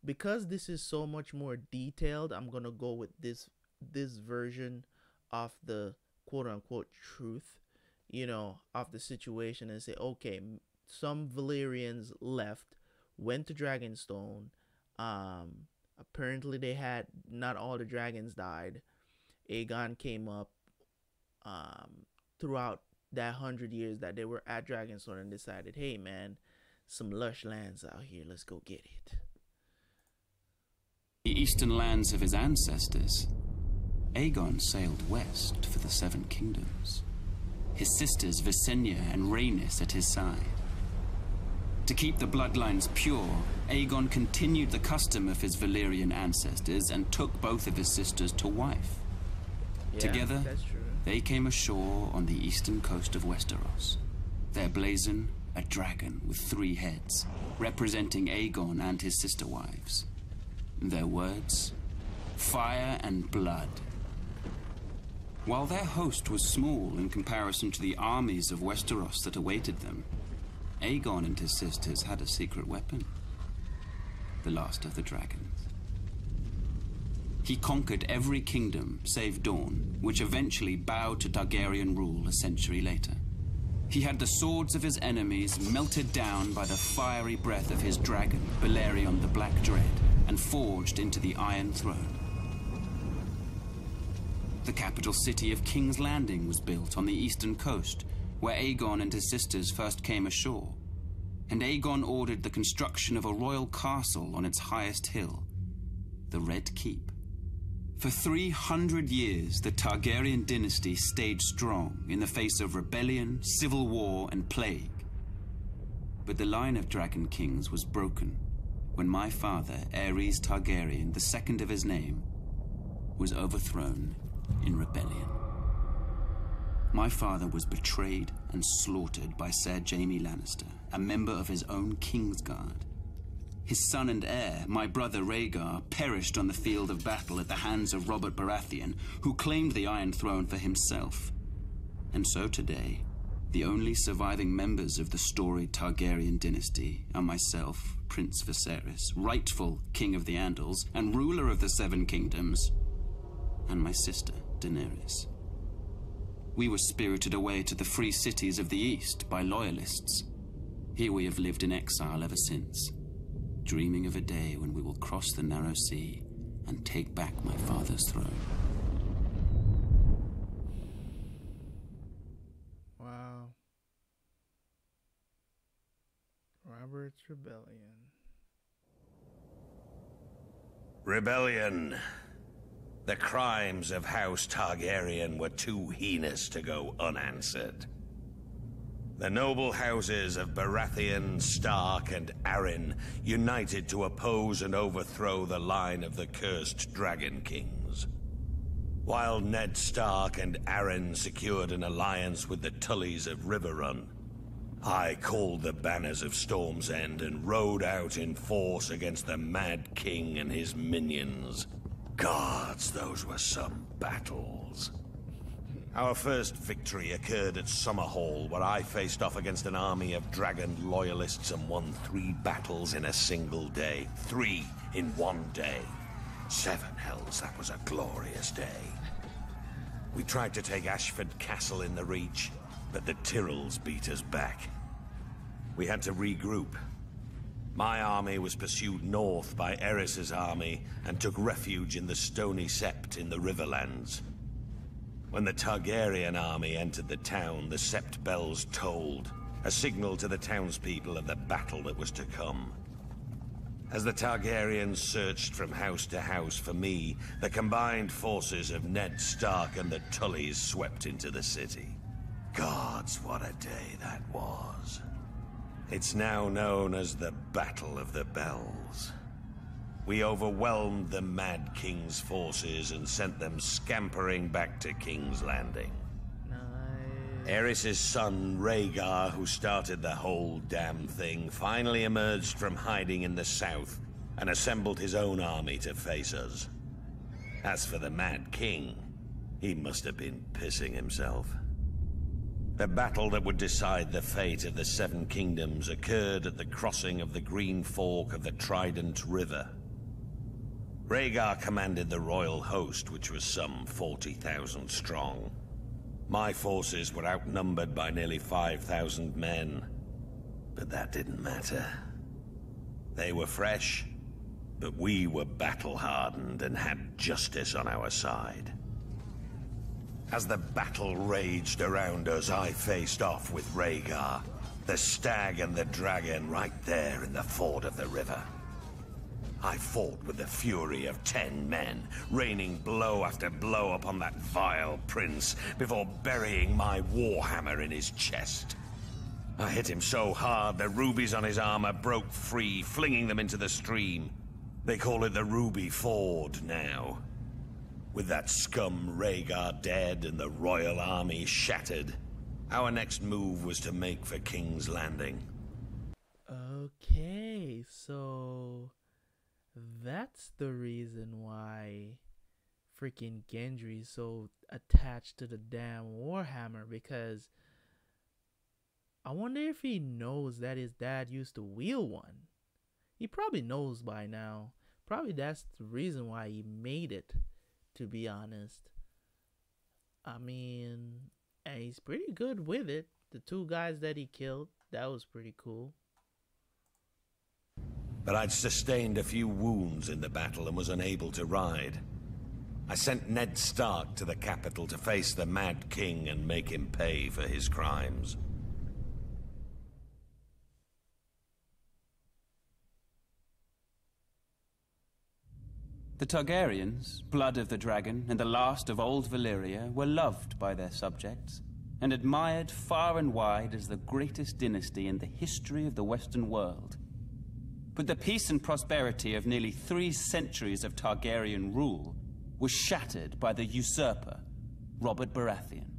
because this is so much more detailed, I'm gonna go with this version of the quote-unquote truth, you know, of the situation, and say, okay, some Valyrians left, went to Dragonstone. Apparently they had, not all the dragons died. Aegon came up throughout that 100 years that they were at Dragonstone and decided, hey man, some lush lands out here, let's go get it. the eastern lands of his ancestors, Aegon sailed west for the Seven Kingdoms, his sisters Visenya and Rhaenys at his side. To keep the bloodlines pure, Aegon continued the custom of his Valyrian ancestors and took both of his sisters to wife. Yeah, Together, that's true. they came ashore on the eastern coast of Westeros, their blazon a dragon with 3 heads, representing Aegon and his sister wives. Their words, fire and blood. While their host was small in comparison to the armies of Westeros that awaited them, Aegon and his sisters had a secret weapon, the last of the dragons. He conquered every kingdom save Dorne, which eventually bowed to Targaryen rule a century later. He had the swords of his enemies melted down by the fiery breath of his dragon, Balerion the Black Dread, and forged into the Iron Throne. The capital city of King's Landing was built on the eastern coast, where Aegon and his sisters first came ashore, and Aegon ordered the construction of a royal castle on its highest hill, the Red Keep. For 300 years, the Targaryen dynasty stayed strong in the face of rebellion, civil war, and plague. But the line of Dragon Kings was broken when my father, Aerys Targaryen, the second of his name, was overthrown in rebellion. My father was betrayed and slaughtered by Ser Jaime Lannister, a member of his own Kingsguard. His son and heir, my brother Rhaegar, perished on the field of battle at the hands of Robert Baratheon, who claimed the Iron Throne for himself. And so today, the only surviving members of the storied Targaryen dynasty are myself, Prince Viserys, rightful King of the Andals and ruler of the Seven Kingdoms, and my sister, Daenerys. We were spirited away to the free cities of the East by loyalists. Here we have lived in exile ever since, dreaming of a day when we will cross the narrow sea and take back my father's throne. Wow. Robert's Rebellion. Rebellion. The crimes of House Targaryen were too heinous to go unanswered. The noble houses of Baratheon, Stark, and Arryn united to oppose and overthrow the line of the cursed Dragon Kings. While Ned Stark and Arryn secured an alliance with the Tullys of Riverrun, I called the banners of Storm's End and rode out in force against the Mad King and his minions. Gods, those were some battles. Our first victory occurred at Summerhall, where I faced off against an army of dragon loyalists and won 3 battles in a single day. 3 in one day. 7 hells, that was a glorious day. We tried to take Ashford Castle in the Reach, but the Tyrells beat us back. We had to regroup. My army was pursued north by Aerys's army and took refuge in the Stony Sept in the Riverlands. When the Targaryen army entered the town, the Sept bells tolled, a signal to the townspeople of the battle that was to come. As the Targaryens searched from house to house for me, the combined forces of Ned Stark and the Tullys swept into the city. Gods, what a day that was. It's now known as the Battle of the Bells. We overwhelmed the Mad King's forces and sent them scampering back to King's Landing. Nice. Aerys's son, Rhaegar, who started the whole damn thing, finally emerged from hiding in the south and assembled his own army to face us. As for the Mad King, he must have been pissing himself. The battle that would decide the fate of the Seven Kingdoms occurred at the crossing of the Green Fork of the Trident River. Rhaegar commanded the royal host, which was some 40,000 strong. My forces were outnumbered by nearly 5,000 men, but that didn't matter. They were fresh, but we were battle-hardened and had justice on our side. As the battle raged around us, I faced off with Rhaegar, the stag and the dragon right there in the ford of the river. I fought with the fury of 10 men, raining blow after blow upon that vile prince before burying my warhammer in his chest. I hit him so hard the rubies on his armor broke free, flinging them into the stream. They call it the Ruby Ford now. With that scum Rhaegar dead and the royal army shattered, our next move was to make for King's Landing. Okay, so that's the reason why freaking Gendry's so attached to the damn Warhammer, because I wonder if he knows that his dad used to wield one. He probably knows by now. Probably that's the reason why he made it, to be honest. I mean, and he's pretty good with it. The 2 guys that he killed, that was pretty cool. But I'd sustained a few wounds in the battle and was unable to ride. I sent Ned Stark to the capital to face the Mad King and make him pay for his crimes. The Targaryens, blood of the dragon, and the last of old Valyria, were loved by their subjects, and admired far and wide as the greatest dynasty in the history of the Western world. But the peace and prosperity of nearly 3 centuries of Targaryen rule was shattered by the usurper, Robert Baratheon,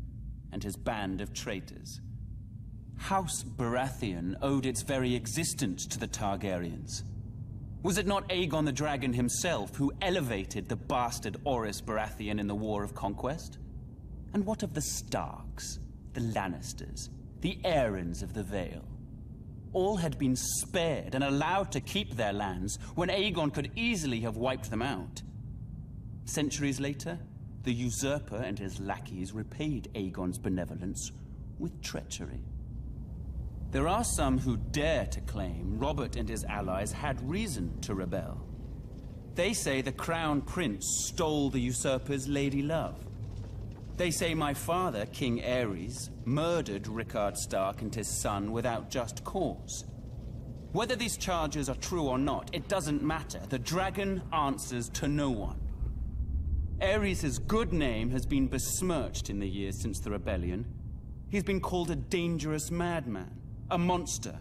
and his band of traitors. House Baratheon owed its very existence to the Targaryens. Was it not Aegon the Dragon himself who elevated the bastard Orys Baratheon in the War of Conquest? And what of the Starks, the Lannisters, the Aarons of the Vale? All had been spared and allowed to keep their lands when Aegon could easily have wiped them out. Centuries later, the usurper and his lackeys repaid Aegon's benevolence with treachery. There are some who dare to claim Robert and his allies had reason to rebel. They say the Crown Prince stole the usurper's lady love. They say my father, King Aerys, murdered Rickard Stark and his son without just cause. Whether these charges are true or not, it doesn't matter. The dragon answers to no one. Aerys' good name has been besmirched in the years since the rebellion. He's been called a dangerous madman, a monster,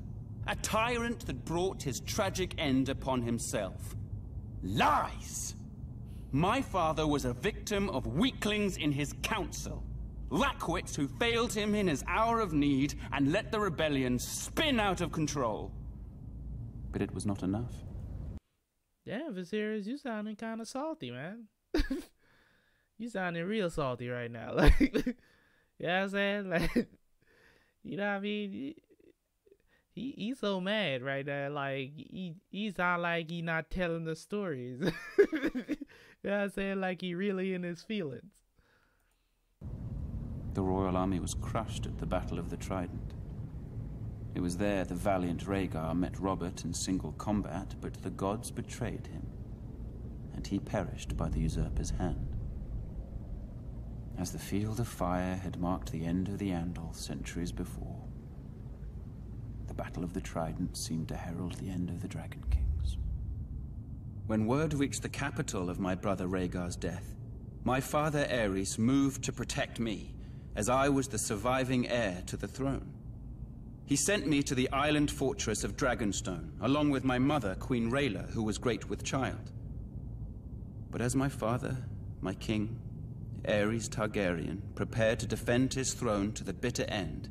a tyrant that brought his tragic end upon himself. Lies! My father was a victim of weaklings in his council, lackwits who failed him in his hour of need and let the rebellion spin out of control. But it was not enough. Damn, Viserys, you sounding kind of salty, man. You sounding real salty right now. Like, you know what I'm saying? Like, you know what I mean? He's so mad right now. Like, he sound like he not telling the stories. You know what I'm saying? Like, he really in his feelings. The royal army was crushed at the Battle of the Trident. It was there the valiant Rhaegar met Robert in single combat, but the gods betrayed him, and he perished by the usurper's hand. As the Field of Fire had marked the end of the Andal centuries before, the Battle of the Trident seemed to herald the end of the Dragon Kings. When word reached the capital of my brother Rhaegar's death, my father Aerys moved to protect me, as I was the surviving heir to the throne. He sent me to the island fortress of Dragonstone, along with my mother, Queen Rhaela, who was great with child. But as my father, my king, Aerys Targaryen, prepared to defend his throne to the bitter end,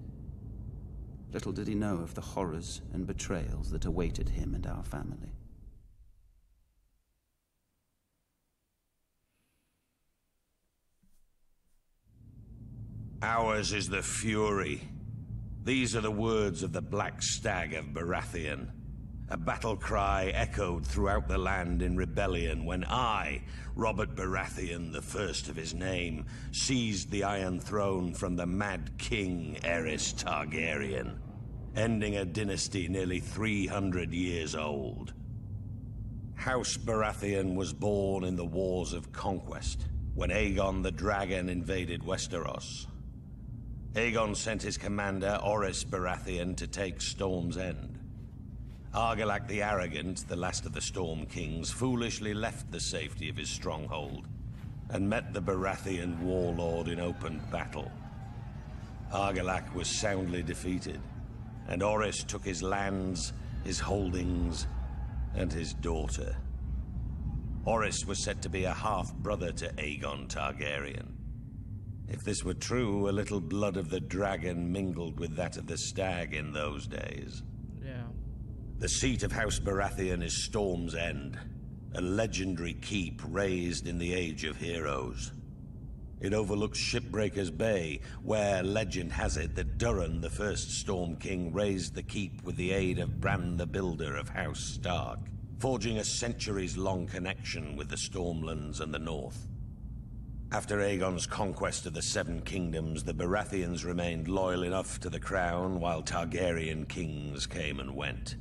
little did he know of the horrors and betrayals that awaited him and our family. Ours is the fury. These are the words of the Black Stag of Baratheon. A battle cry echoed throughout the land in rebellion when I, Robert Baratheon, the first of his name, seized the Iron Throne from the Mad King Aerys Targaryen, ending a dynasty nearly 300 years old. House Baratheon was born in the Wars of Conquest, when Aegon the Dragon invaded Westeros. Aegon sent his commander, Orys Baratheon, to take Storm's End. Argilac the Arrogant, the last of the Storm Kings, foolishly left the safety of his stronghold and met the Baratheon warlord in open battle. Argilac was soundly defeated, and Orys took his lands, his holdings, and his daughter. Orys was said to be a half-brother to Aegon Targaryen. If this were true, a little blood of the dragon mingled with that of the stag in those days. Yeah. The seat of House Baratheon is Storm's End, a legendary keep raised in the Age of Heroes. It overlooks Shipbreaker's Bay, where legend has it that Durin, the first Storm King, raised the keep with the aid of Bran the Builder of House Stark, forging a centuries-long connection with the Stormlands and the North. After Aegon's conquest of the Seven Kingdoms, the Baratheons remained loyal enough to the crown, while Targaryen kings came and went.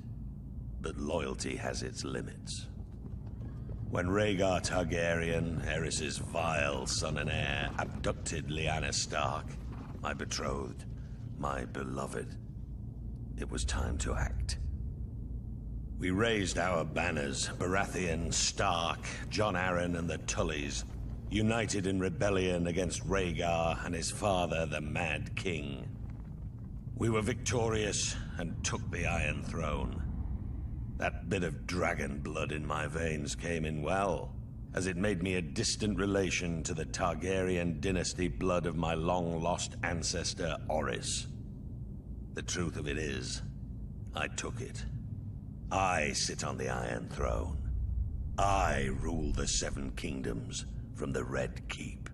But loyalty has its limits. When Rhaegar Targaryen, Aerys's vile son and heir, abducted Lyanna Stark, my betrothed, my beloved, it was time to act. We raised our banners, Baratheon, Stark, Jon Arryn, and the Tullys, united in rebellion against Rhaegar and his father, the Mad King. We were victorious and took the Iron Throne. That bit of dragon blood in my veins came in well, as it made me a distant relation to the Targaryen dynasty blood of my long-lost ancestor, Orys. The truth of it is, I took it. I sit on the Iron Throne. I rule the Seven Kingdoms from the Red Keep.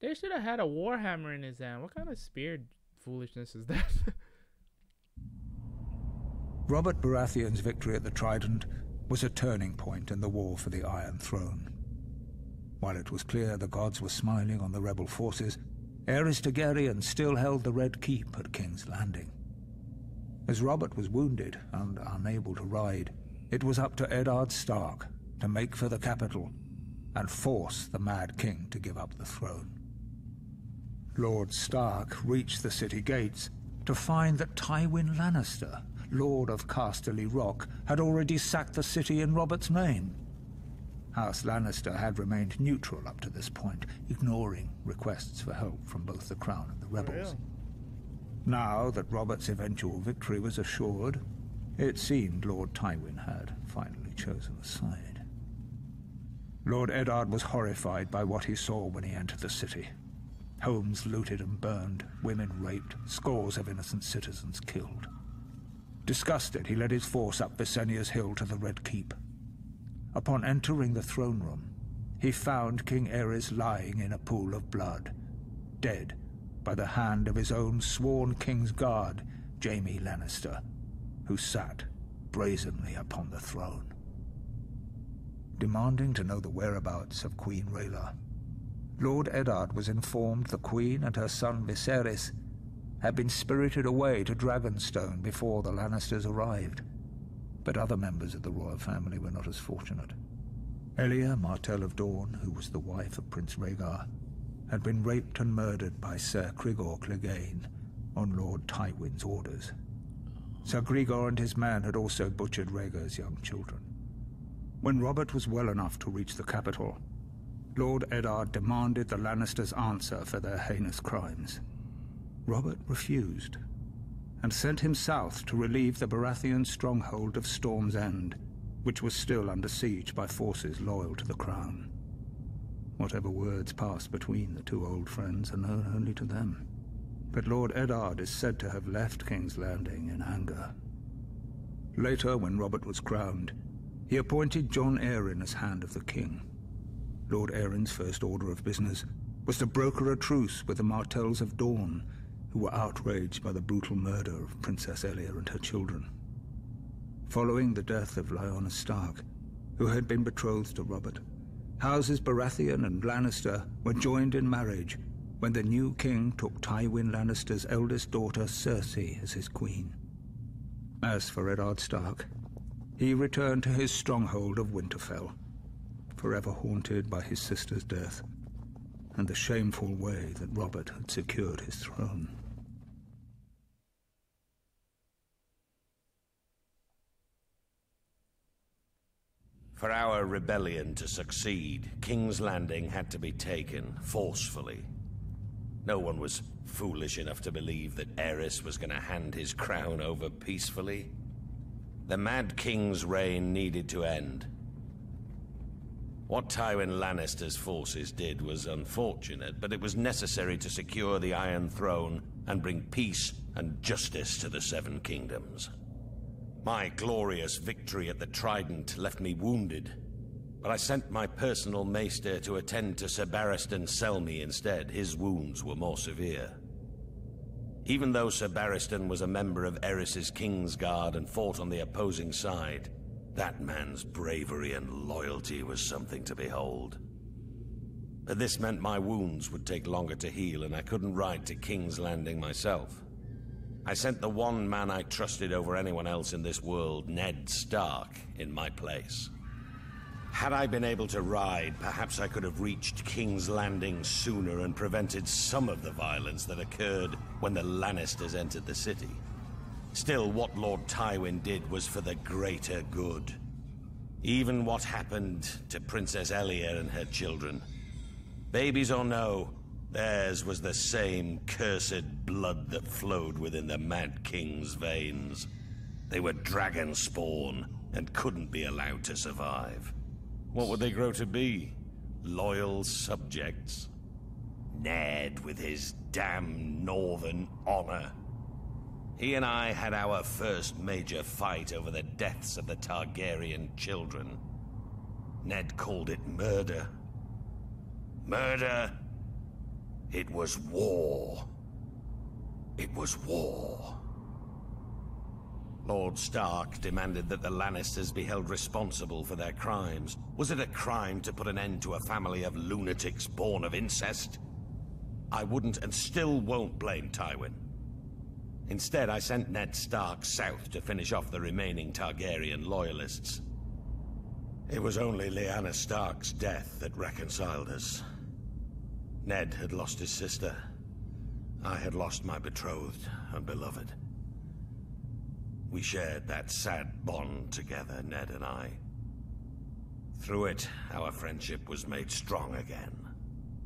They should have had a warhammer in his hand. What kind of spear foolishness is that? Robert Baratheon's victory at the Trident was a turning point in the war for the Iron Throne. While it was clear the gods were smiling on the rebel forces, Aerys Targaryen still held the Red Keep at King's Landing. As Robert was wounded and unable to ride, it was up to Eddard Stark to make for the capital and force the Mad King to give up the throne. Lord Stark reached the city gates to find that Tywin Lannister, Lord of Casterly Rock, had already sacked the city in Robert's name. House Lannister had remained neutral up to this point, ignoring requests for help from both the Crown and the rebels. Now that Robert's eventual victory was assured, it seemed Lord Tywin had finally chosen a side. Lord Eddard was horrified by what he saw when he entered the city. Homes looted and burned, women raped, scores of innocent citizens killed. Disgusted, he led his force up Visenya's hill to the Red Keep. Upon entering the throne room, he found King Aerys lying in a pool of blood, dead by the hand of his own sworn King's Guard, Jaime Lannister, who sat brazenly upon the throne. Demanding to know the whereabouts of Queen Rhaela, Lord Eddard was informed the Queen and her son Viserys had been spirited away to Dragonstone before the Lannisters arrived, but other members of the royal family were not as fortunate. Elia, Martell of Dorne, who was the wife of Prince Rhaegar, had been raped and murdered by Ser Cregor Clegane on Lord Tywin's orders. Ser Cregor and his men had also butchered Rhaegar's young children. When Robert was well enough to reach the capital, Lord Eddard demanded the Lannisters answer for their heinous crimes. Robert refused, and sent him south to relieve the Baratheon stronghold of Storm's End, which was still under siege by forces loyal to the crown. Whatever words passed between the two old friends are known only to them, but Lord Eddard is said to have left King's Landing in anger. Later, when Robert was crowned, he appointed Jon Arryn as Hand of the King. Lord Arryn's first order of business was to broker a truce with the Martells of Dorne, who were outraged by the brutal murder of Princess Elia and her children. Following the death of Lyanna Stark, who had been betrothed to Robert, Houses Baratheon and Lannister were joined in marriage when the new king took Tywin Lannister's eldest daughter Cersei as his queen. As for Eddard Stark, he returned to his stronghold of Winterfell, forever haunted by his sister's death and the shameful way that Robert had secured his throne. For our rebellion to succeed, King's Landing had to be taken forcefully. No one was foolish enough to believe that Aerys was going to hand his crown over peacefully. The Mad King's reign needed to end. What Tywin Lannister's forces did was unfortunate, but it was necessary to secure the Iron Throne and bring peace and justice to the Seven Kingdoms. My glorious victory at the Trident left me wounded, but I sent my personal maester to attend to Sir Barristan Selmy instead. His wounds were more severe. Even though Sir Barristan was a member of Aerys's Kingsguard and fought on the opposing side, that man's bravery and loyalty was something to behold. But this meant my wounds would take longer to heal, and I couldn't ride to King's Landing myself. I sent the one man I trusted over anyone else in this world, Ned Stark, in my place. Had I been able to ride, perhaps I could have reached King's Landing sooner and prevented some of the violence that occurred when the Lannisters entered the city. Still, what Lord Tywin did was for the greater good. Even what happened to Princess Elia and her children. Babies or no, theirs was the same cursed blood that flowed within the Mad King's veins. They were dragon spawn and couldn't be allowed to survive. What would they grow to be? Loyal subjects? Ned with his damn northern honor. He and I had our first major fight over the deaths of the Targaryen children. Ned called it murder. Murder? It was war. It was war. Lord Stark demanded that the Lannisters be held responsible for their crimes. Was it a crime to put an end to a family of lunatics born of incest? I wouldn't and still won't blame Tywin. Instead, I sent Ned Stark south to finish off the remaining Targaryen loyalists. It was only Lyanna Stark's death that reconciled us. Ned had lost his sister. I had lost my betrothed and beloved. We shared that sad bond together, Ned and I. Through it, our friendship was made strong again.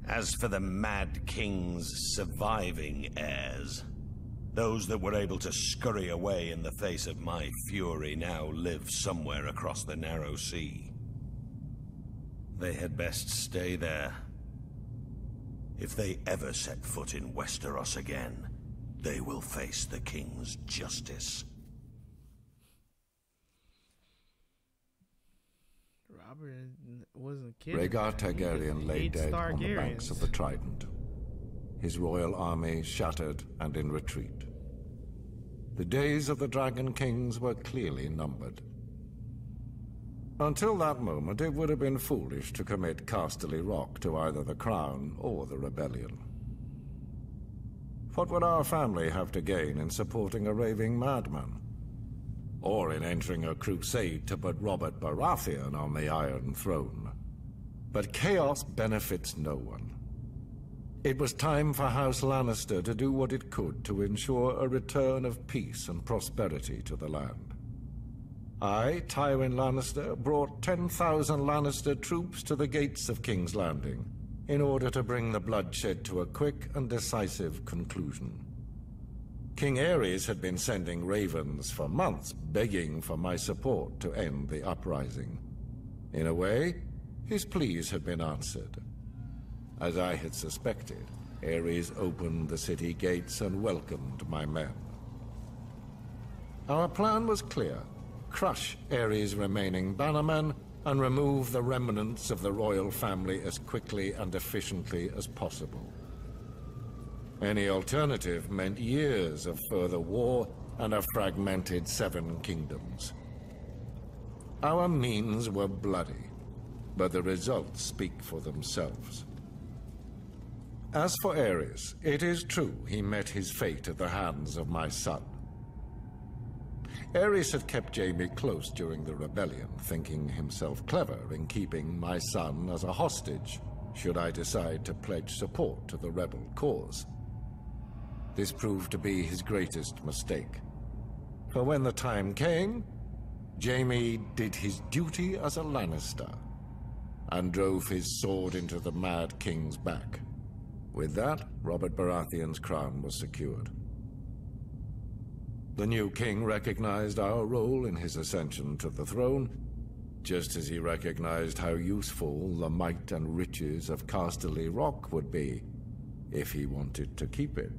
As for the Mad King's surviving heirs, those that were able to scurry away in the face of my fury now live somewhere across the narrow sea. They had best stay there. If they ever set foot in Westeros again, they will face the King's justice. Robert wasn't kidding. Rhaegar Targaryen lay dead on the banks of the Trident, his royal army shattered and in retreat. The days of the Dragon Kings were clearly numbered. Until that moment, it would have been foolish to commit Casterly Rock to either the Crown or the Rebellion. What would our family have to gain in supporting a raving madman? Or in entering a crusade to put Robert Baratheon on the Iron Throne? But chaos benefits no one. It was time for House Lannister to do what it could to ensure a return of peace and prosperity to the land. I, Tywin Lannister, brought 10,000 Lannister troops to the gates of King's Landing in order to bring the bloodshed to a quick and decisive conclusion. King Aerys had been sending ravens for months, begging for my support to end the uprising. In a way, his pleas had been answered. As I had suspected, Aerys opened the city gates and welcomed my men. Our plan was clear: crush Aerys' remaining bannermen and remove the remnants of the royal family as quickly and efficiently as possible. Any alternative meant years of further war and a fragmented Seven Kingdoms. Our means were bloody, but the results speak for themselves. As for Aerys, it is true he met his fate at the hands of my son. Aerys had kept Jaime close during the rebellion, thinking himself clever in keeping my son as a hostage, should I decide to pledge support to the rebel cause. This proved to be his greatest mistake. For when the time came, Jaime did his duty as a Lannister and drove his sword into the Mad King's back. With that, Robert Baratheon's crown was secured. The new king recognized our role in his ascension to the throne, just as he recognized how useful the might and riches of Casterly Rock would be if he wanted to keep it.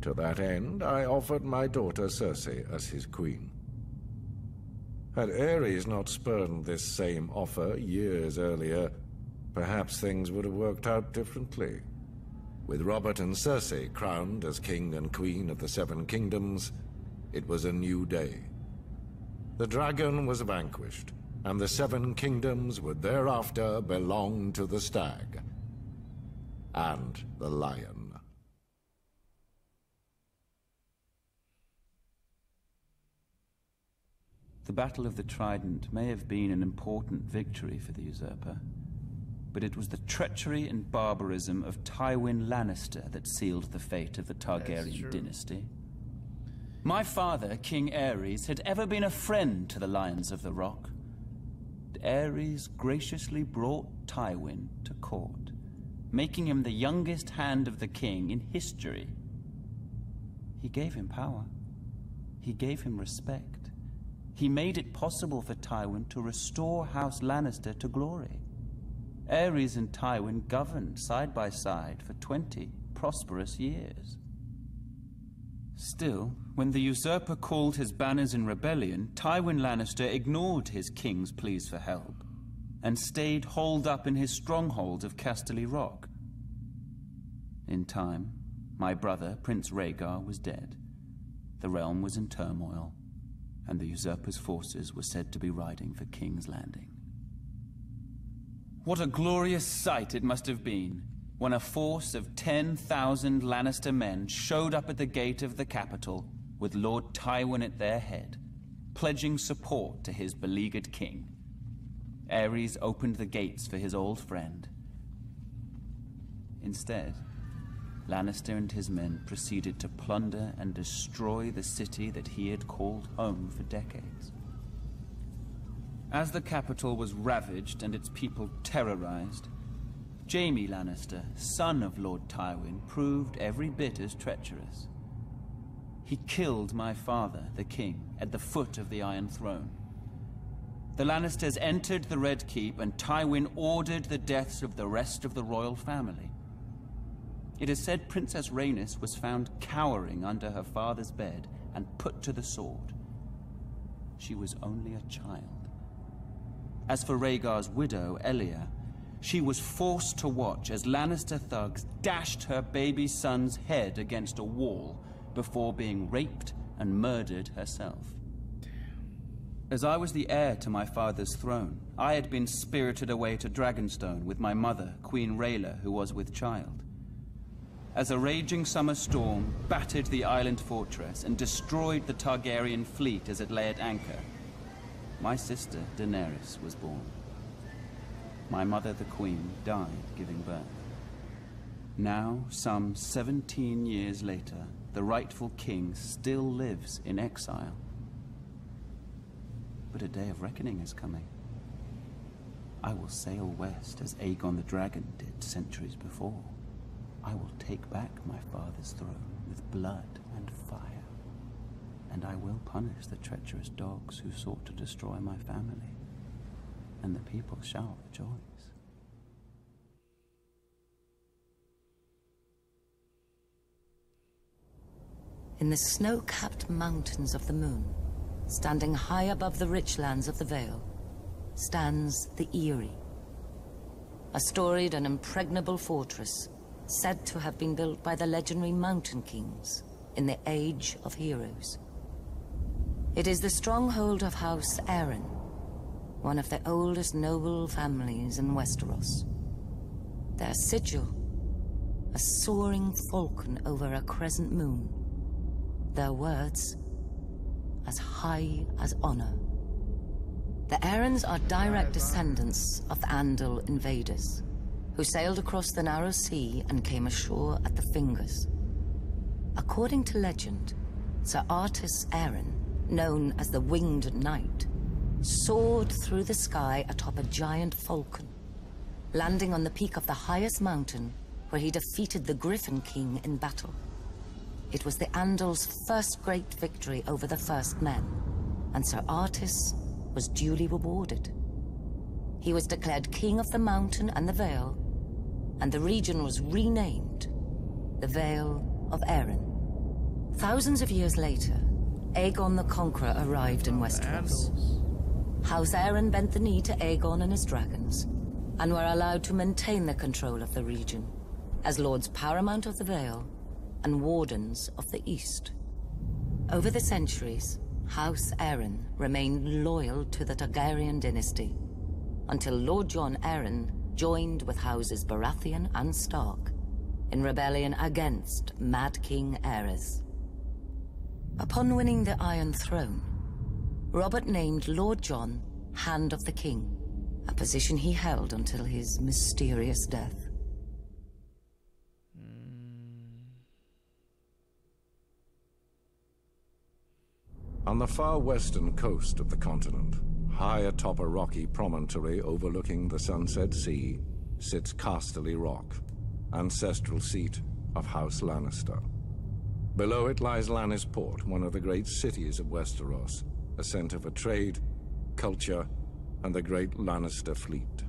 To that end, I offered my daughter Cersei as his queen. Had Aerys not spurned this same offer years earlier, perhaps things would have worked out differently. With Robert and Cersei crowned as king and queen of the Seven Kingdoms, it was a new day. The dragon was vanquished, and the Seven Kingdoms would thereafter belong to the stag and the lion. The Battle of the Trident may have been an important victory for the usurper, but it was the treachery and barbarism of Tywin Lannister that sealed the fate of the Targaryen dynasty. My father, King Aerys, had ever been a friend to the Lions of the Rock. Aerys graciously brought Tywin to court, making him the youngest hand of the king in history. He gave him power. He gave him respect. He made it possible for Tywin to restore House Lannister to glory. Aerys and Tywin governed side by side for 20 prosperous years. Still, when the usurper called his banners in rebellion, Tywin Lannister ignored his king's pleas for help and stayed holed up in his stronghold of Casterly Rock. In time, my brother, Prince Rhaegar, was dead. The realm was in turmoil, and the usurper's forces were said to be riding for King's Landing. What a glorious sight it must have been when a force of 10,000 Lannister men showed up at the gate of the capital with Lord Tywin at their head, pledging support to his beleaguered king. Aerys opened the gates for his old friend. Instead, Lannister and his men proceeded to plunder and destroy the city that he had called home for decades. As the capital was ravaged and its people terrorized, Jaime Lannister, son of Lord Tywin, proved every bit as treacherous. He killed my father, the king, at the foot of the Iron Throne. The Lannisters entered the Red Keep, and Tywin ordered the deaths of the rest of the royal family. It is said Princess Rhaenys was found cowering under her father's bed and put to the sword. She was only a child. As for Rhaegar's widow, Elia, she was forced to watch as Lannister thugs dashed her baby son's head against a wall before being raped and murdered herself. As I was the heir to my father's throne, I had been spirited away to Dragonstone with my mother, Queen Rhaela, who was with child. As a raging summer storm battered the island fortress and destroyed the Targaryen fleet as it lay at anchor, my sister, Daenerys, was born. My mother, the Queen, died giving birth. Now, some 17 years later, the rightful king still lives in exile. But a day of reckoning is coming. I will sail west as Aegon the Dragon did centuries before. I will take back my father's throne with blood and fire. And I will punish the treacherous dogs who sought to destroy my family. And the people shall rejoice. In the snow-capped mountains of the moon, standing high above the rich lands of the Vale, stands the Eyrie. A storied and impregnable fortress, said to have been built by the legendary Mountain Kings in the Age of Heroes. It is the stronghold of House Arryn, one of the oldest noble families in Westeros. Their sigil, a soaring falcon over a crescent moon. Their words, as high as honor. The Arryns are direct descendants of the Andal invaders, who sailed across the narrow sea and came ashore at the Fingers. According to legend, Sir Artus Arryn known as the Winged Knight, soared through the sky atop a giant falcon, landing on the peak of the highest mountain where he defeated the Griffin King in battle. It was the Andal's first great victory over the First Men, and Sir Artis was duly rewarded. He was declared King of the Mountain and the Vale, and the region was renamed the Vale of Arryn. Thousands of years later, Aegon the Conqueror arrived in Westeros. House Arryn bent the knee to Aegon and his dragons, and were allowed to maintain the control of the region as Lords Paramount of the Vale and Wardens of the East. Over the centuries, House Arryn remained loyal to the Targaryen dynasty, until Lord Jon Arryn joined with Houses Baratheon and Stark in rebellion against Mad King Aerys. Upon winning the Iron Throne, Robert named Lord Jon Hand of the King, a position he held until his mysterious death. On the far western coast of the continent, high atop a rocky promontory overlooking the Sunset Sea, sits Casterly Rock, ancestral seat of House Lannister. Below it lies Lannisport, one of the great cities of Westeros, a center for trade, culture, and the great Lannister fleet.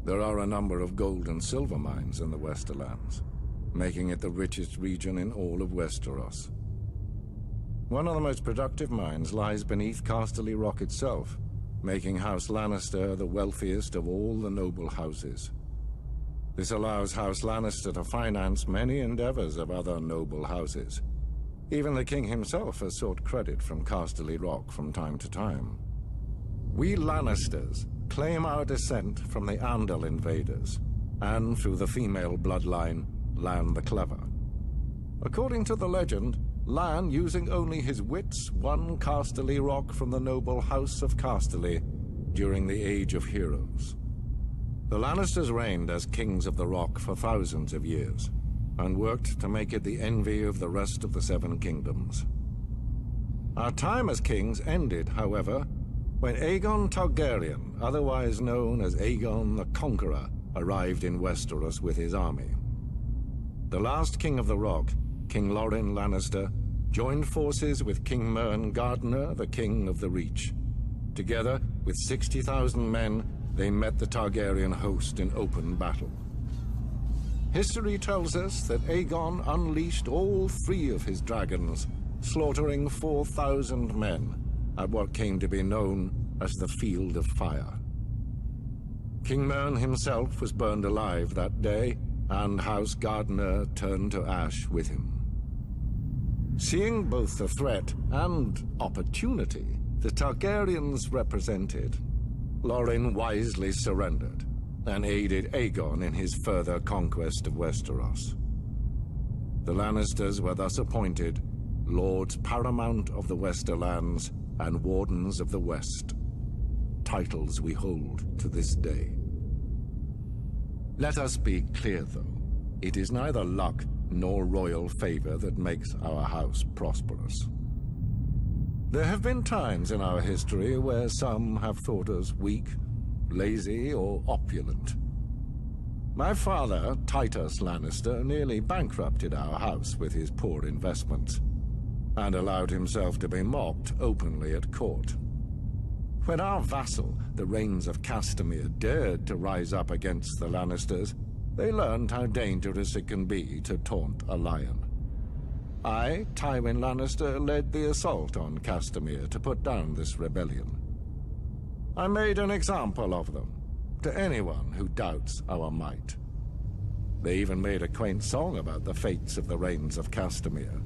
There are a number of gold and silver mines in the Westerlands, making it the richest region in all of Westeros. One of the most productive mines lies beneath Casterly Rock itself, making House Lannister the wealthiest of all the noble houses. This allows House Lannister to finance many endeavors of other noble houses. Even the king himself has sought credit from Casterly Rock from time to time. We Lannisters claim our descent from the Andal invaders, and through the female bloodline, Lann the Clever. According to the legend, Lann, using only his wits, won Casterly Rock from the noble House of Casterly during the Age of Heroes. The Lannisters reigned as kings of the Rock for thousands of years, and worked to make it the envy of the rest of the Seven Kingdoms. Our time as kings ended, however, when Aegon Targaryen, otherwise known as Aegon the Conqueror, arrived in Westeros with his army. The last king of the Rock, King Lorin Lannister, joined forces with King Mern Gardener, the king of the Reach. Together, with 60,000 men, they met the Targaryen host in open battle. History tells us that Aegon unleashed all 3 of his dragons, slaughtering 4,000 men at what came to be known as the Field of Fire. King Mern himself was burned alive that day, and House Gardener turned to ash with him. Seeing both the threat and opportunity the Targaryens represented, Lorin wisely surrendered and aided Aegon in his further conquest of Westeros. The Lannisters were thus appointed Lords Paramount of the Westerlands and Wardens of the West, titles we hold to this day. Let us be clear, though. It is neither luck nor royal favor that makes our house prosperous. There have been times in our history where some have thought us weak, lazy, or opulent. My father, Titus Lannister, nearly bankrupted our house with his poor investments, and allowed himself to be mocked openly at court. When our vassal, the Rains of Castamere, dared to rise up against the Lannisters, they learned how dangerous it can be to taunt a lion. I, Tywin Lannister, led the assault on Castamere to put down this rebellion. I made an example of them, to anyone who doubts our might. They even made a quaint song about the fates of the Rains of Castamere.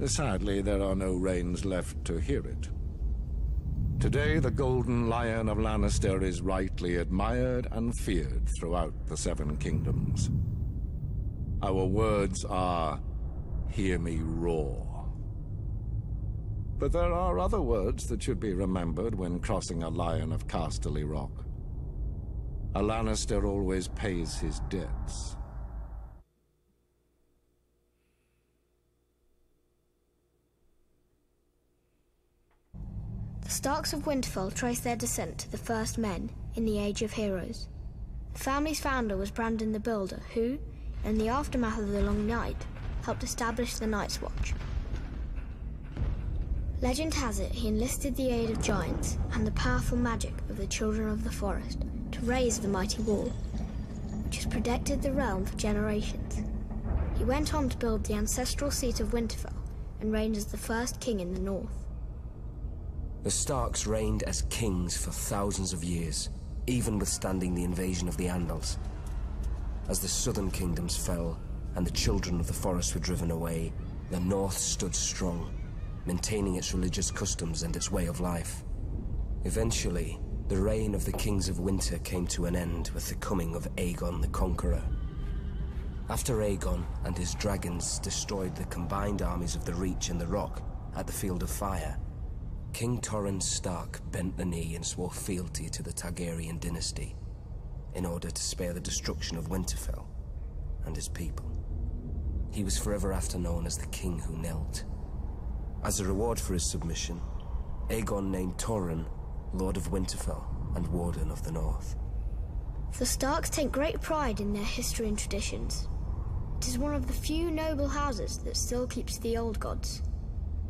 Sadly, there are no Rains left to hear it. Today, the Golden Lion of Lannister is rightly admired and feared throughout the Seven Kingdoms. Our words are, "Hear me roar." But there are other words that should be remembered when crossing a Lion of Casterly Rock. A Lannister always pays his debts. The Starks of Winterfell trace their descent to the first men in the Age of Heroes. The family's founder was Brandon the Builder, who, in the aftermath of the Long Night, helped establish the Night's Watch. Legend has it he enlisted the aid of giants and the powerful magic of the Children of the Forest to raise the mighty wall, which has protected the realm for generations. He went on to build the ancestral seat of Winterfell and reigned as the first king in the north. The Starks reigned as kings for thousands of years, even withstanding the invasion of the Andals. As the southern kingdoms fell and the Children of the Forest were driven away, the north stood strong, maintaining its religious customs and its way of life. Eventually, the reign of the Kings of Winter came to an end with the coming of Aegon the Conqueror. After Aegon and his dragons destroyed the combined armies of the Reach and the Rock at the Field of Fire, King Torrhen Stark bent the knee and swore fealty to the Targaryen dynasty in order to spare the destruction of Winterfell and his people. He was forever after known as the King Who Knelt. As a reward for his submission, Aegon named Torrhen Lord of Winterfell and Warden of the North. The Starks take great pride in their history and traditions. It is one of the few noble houses that still keeps the old gods.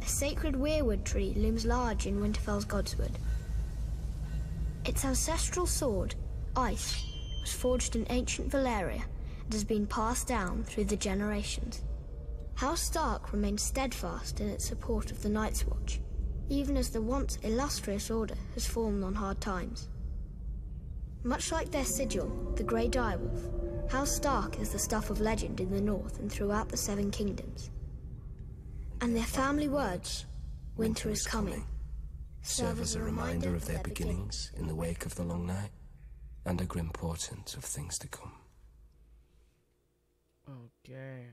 A sacred weirwood tree looms large in Winterfell's Godswood. Its ancestral sword, Ice, was forged in ancient Valyria and has been passed down through the generations. House Stark remains steadfast in its support of the Night's Watch, even as the once illustrious order has fallen on hard times. Much like their sigil, the Grey Direwolf, House Stark is the stuff of legend in the north and throughout the Seven Kingdoms. And their family words, "Winter is coming," serve as a reminder of their beginnings in the wake of the Long Night and a grim portent of things to come. Okay.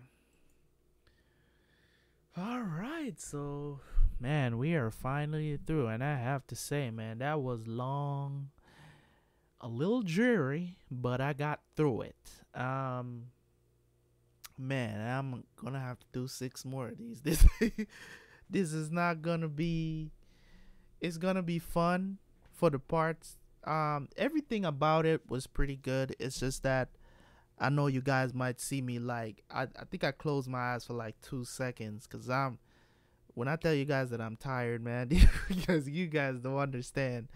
All right, so man, we are finally through, and I have to say, man, that was long, a little dreary, but I got through it. Man, I'm gonna have to do 6 more of these. This is not gonna be. It's gonna be fun for the parts. Everything about it was pretty good. It's just that I know you guys might see me like I think I closed my eyes for like 2 seconds because when I tell you guys that I'm tired, man, because you guys don't understand.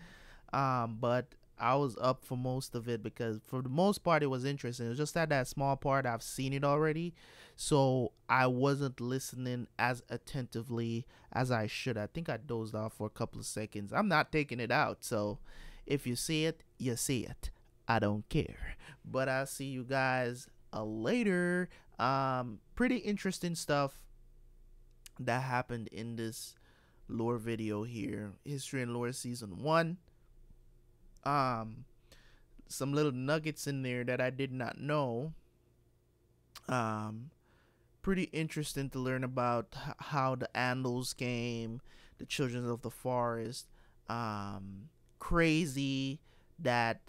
But I was up for most of it because for the most part it was interesting. It was just that small part I've seen it already, so I wasn't listening as attentively as I should. I think I dozed off for a couple of seconds. I'm not taking it out, so if you see it, you see it. I don't care. But I'll see you guys later. Pretty interesting stuff that happened in this lore video here. History and Lore Season 1. Some little nuggets in there that I did not know. Pretty interesting to learn about how the Andals came, the Children of the Forest. Crazy that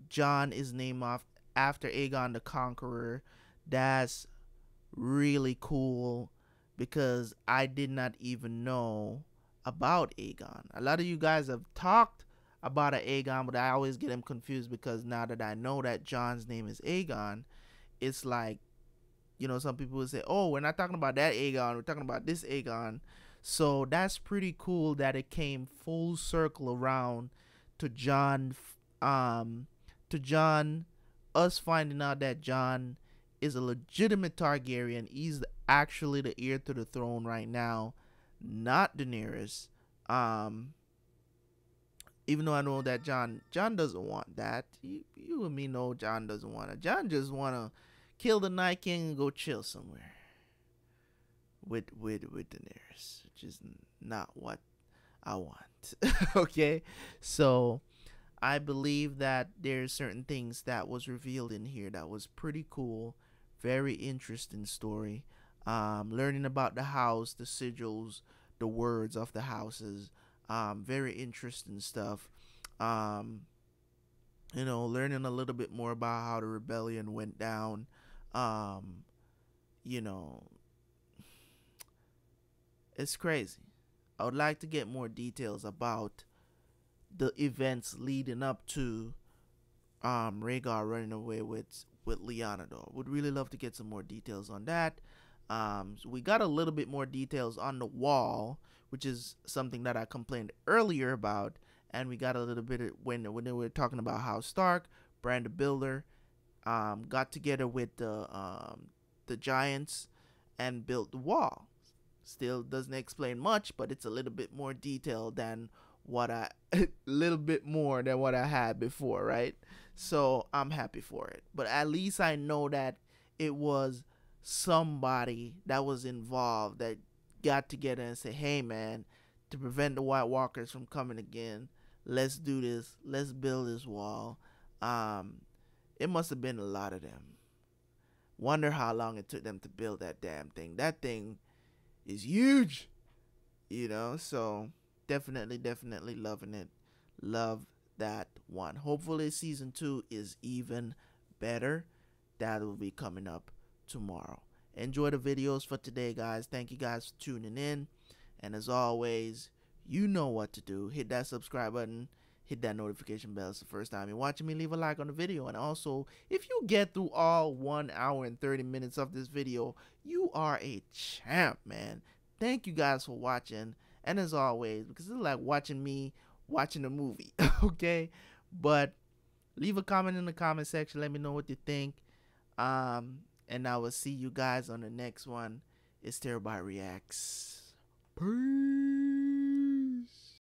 Jon is named after Aegon the Conqueror. That's really cool because I did not even know about Aegon. A lot of you guys have talked about Aegon, but I always get them confused because now that I know that Jon's name is Aegon, it's like, you know, some people will say, oh, we're not talking about that Aegon, we're talking about this Aegon. So that's pretty cool that it came full circle around to Jon, us finding out that Jon is a legitimate Targaryen. He's actually the heir to the throne right now, not Daenerys. Even though I know that Jon doesn't want that. You and me know Jon doesn't want it. Jon just want to kill the Night King and go chill somewhere with Daenerys, which is not what I want. Okay, so I believe that there's certain things that was revealed in here that was pretty cool. Very interesting story. Learning about the house, the sigils, the words of the houses. Very interesting stuff. You know, learning a little bit more about how the rebellion went down. You know, it's crazy. I would like to get more details about the events leading up to Rhaegar running away with Lyanna, though. Would really love to get some more details on that. So we got a little bit more details on the wall, which is something that I complained earlier about, and we got a little bit of, when they were talking about how Stark, Bran the Builder, got together with the giants and built the wall. Still doesn't explain much, but it's a little bit more detailed than what I had before, right? So I'm happy for it. But at least I know that it was somebody that was involved that got together and said, hey man, to prevent the White Walkers from coming again, let's do this, let's build this wall. It must have been a lot of them. Wonder how long it took them to build that damn thing. That thing is huge, you know. So definitely loving it. Love that one. Hopefully season 2 is even better. That will be coming up tomorrow. Enjoy the videos for today, guys. Thank you guys for tuning in, and as always, you know what to do. Hit that subscribe button, hit that notification bell. It's the first time you're watching me, leave a like on the video. And also, if you get through all 1 hour and 30 minutes of this video, you are a champ, man. Thank you guys for watching. And as always, because it's like watching me watching a movie, okay? But leave a comment in the comment section. Let me know what you think. And I will see you guys on the next one. It's Terabyte Reacts. Peace.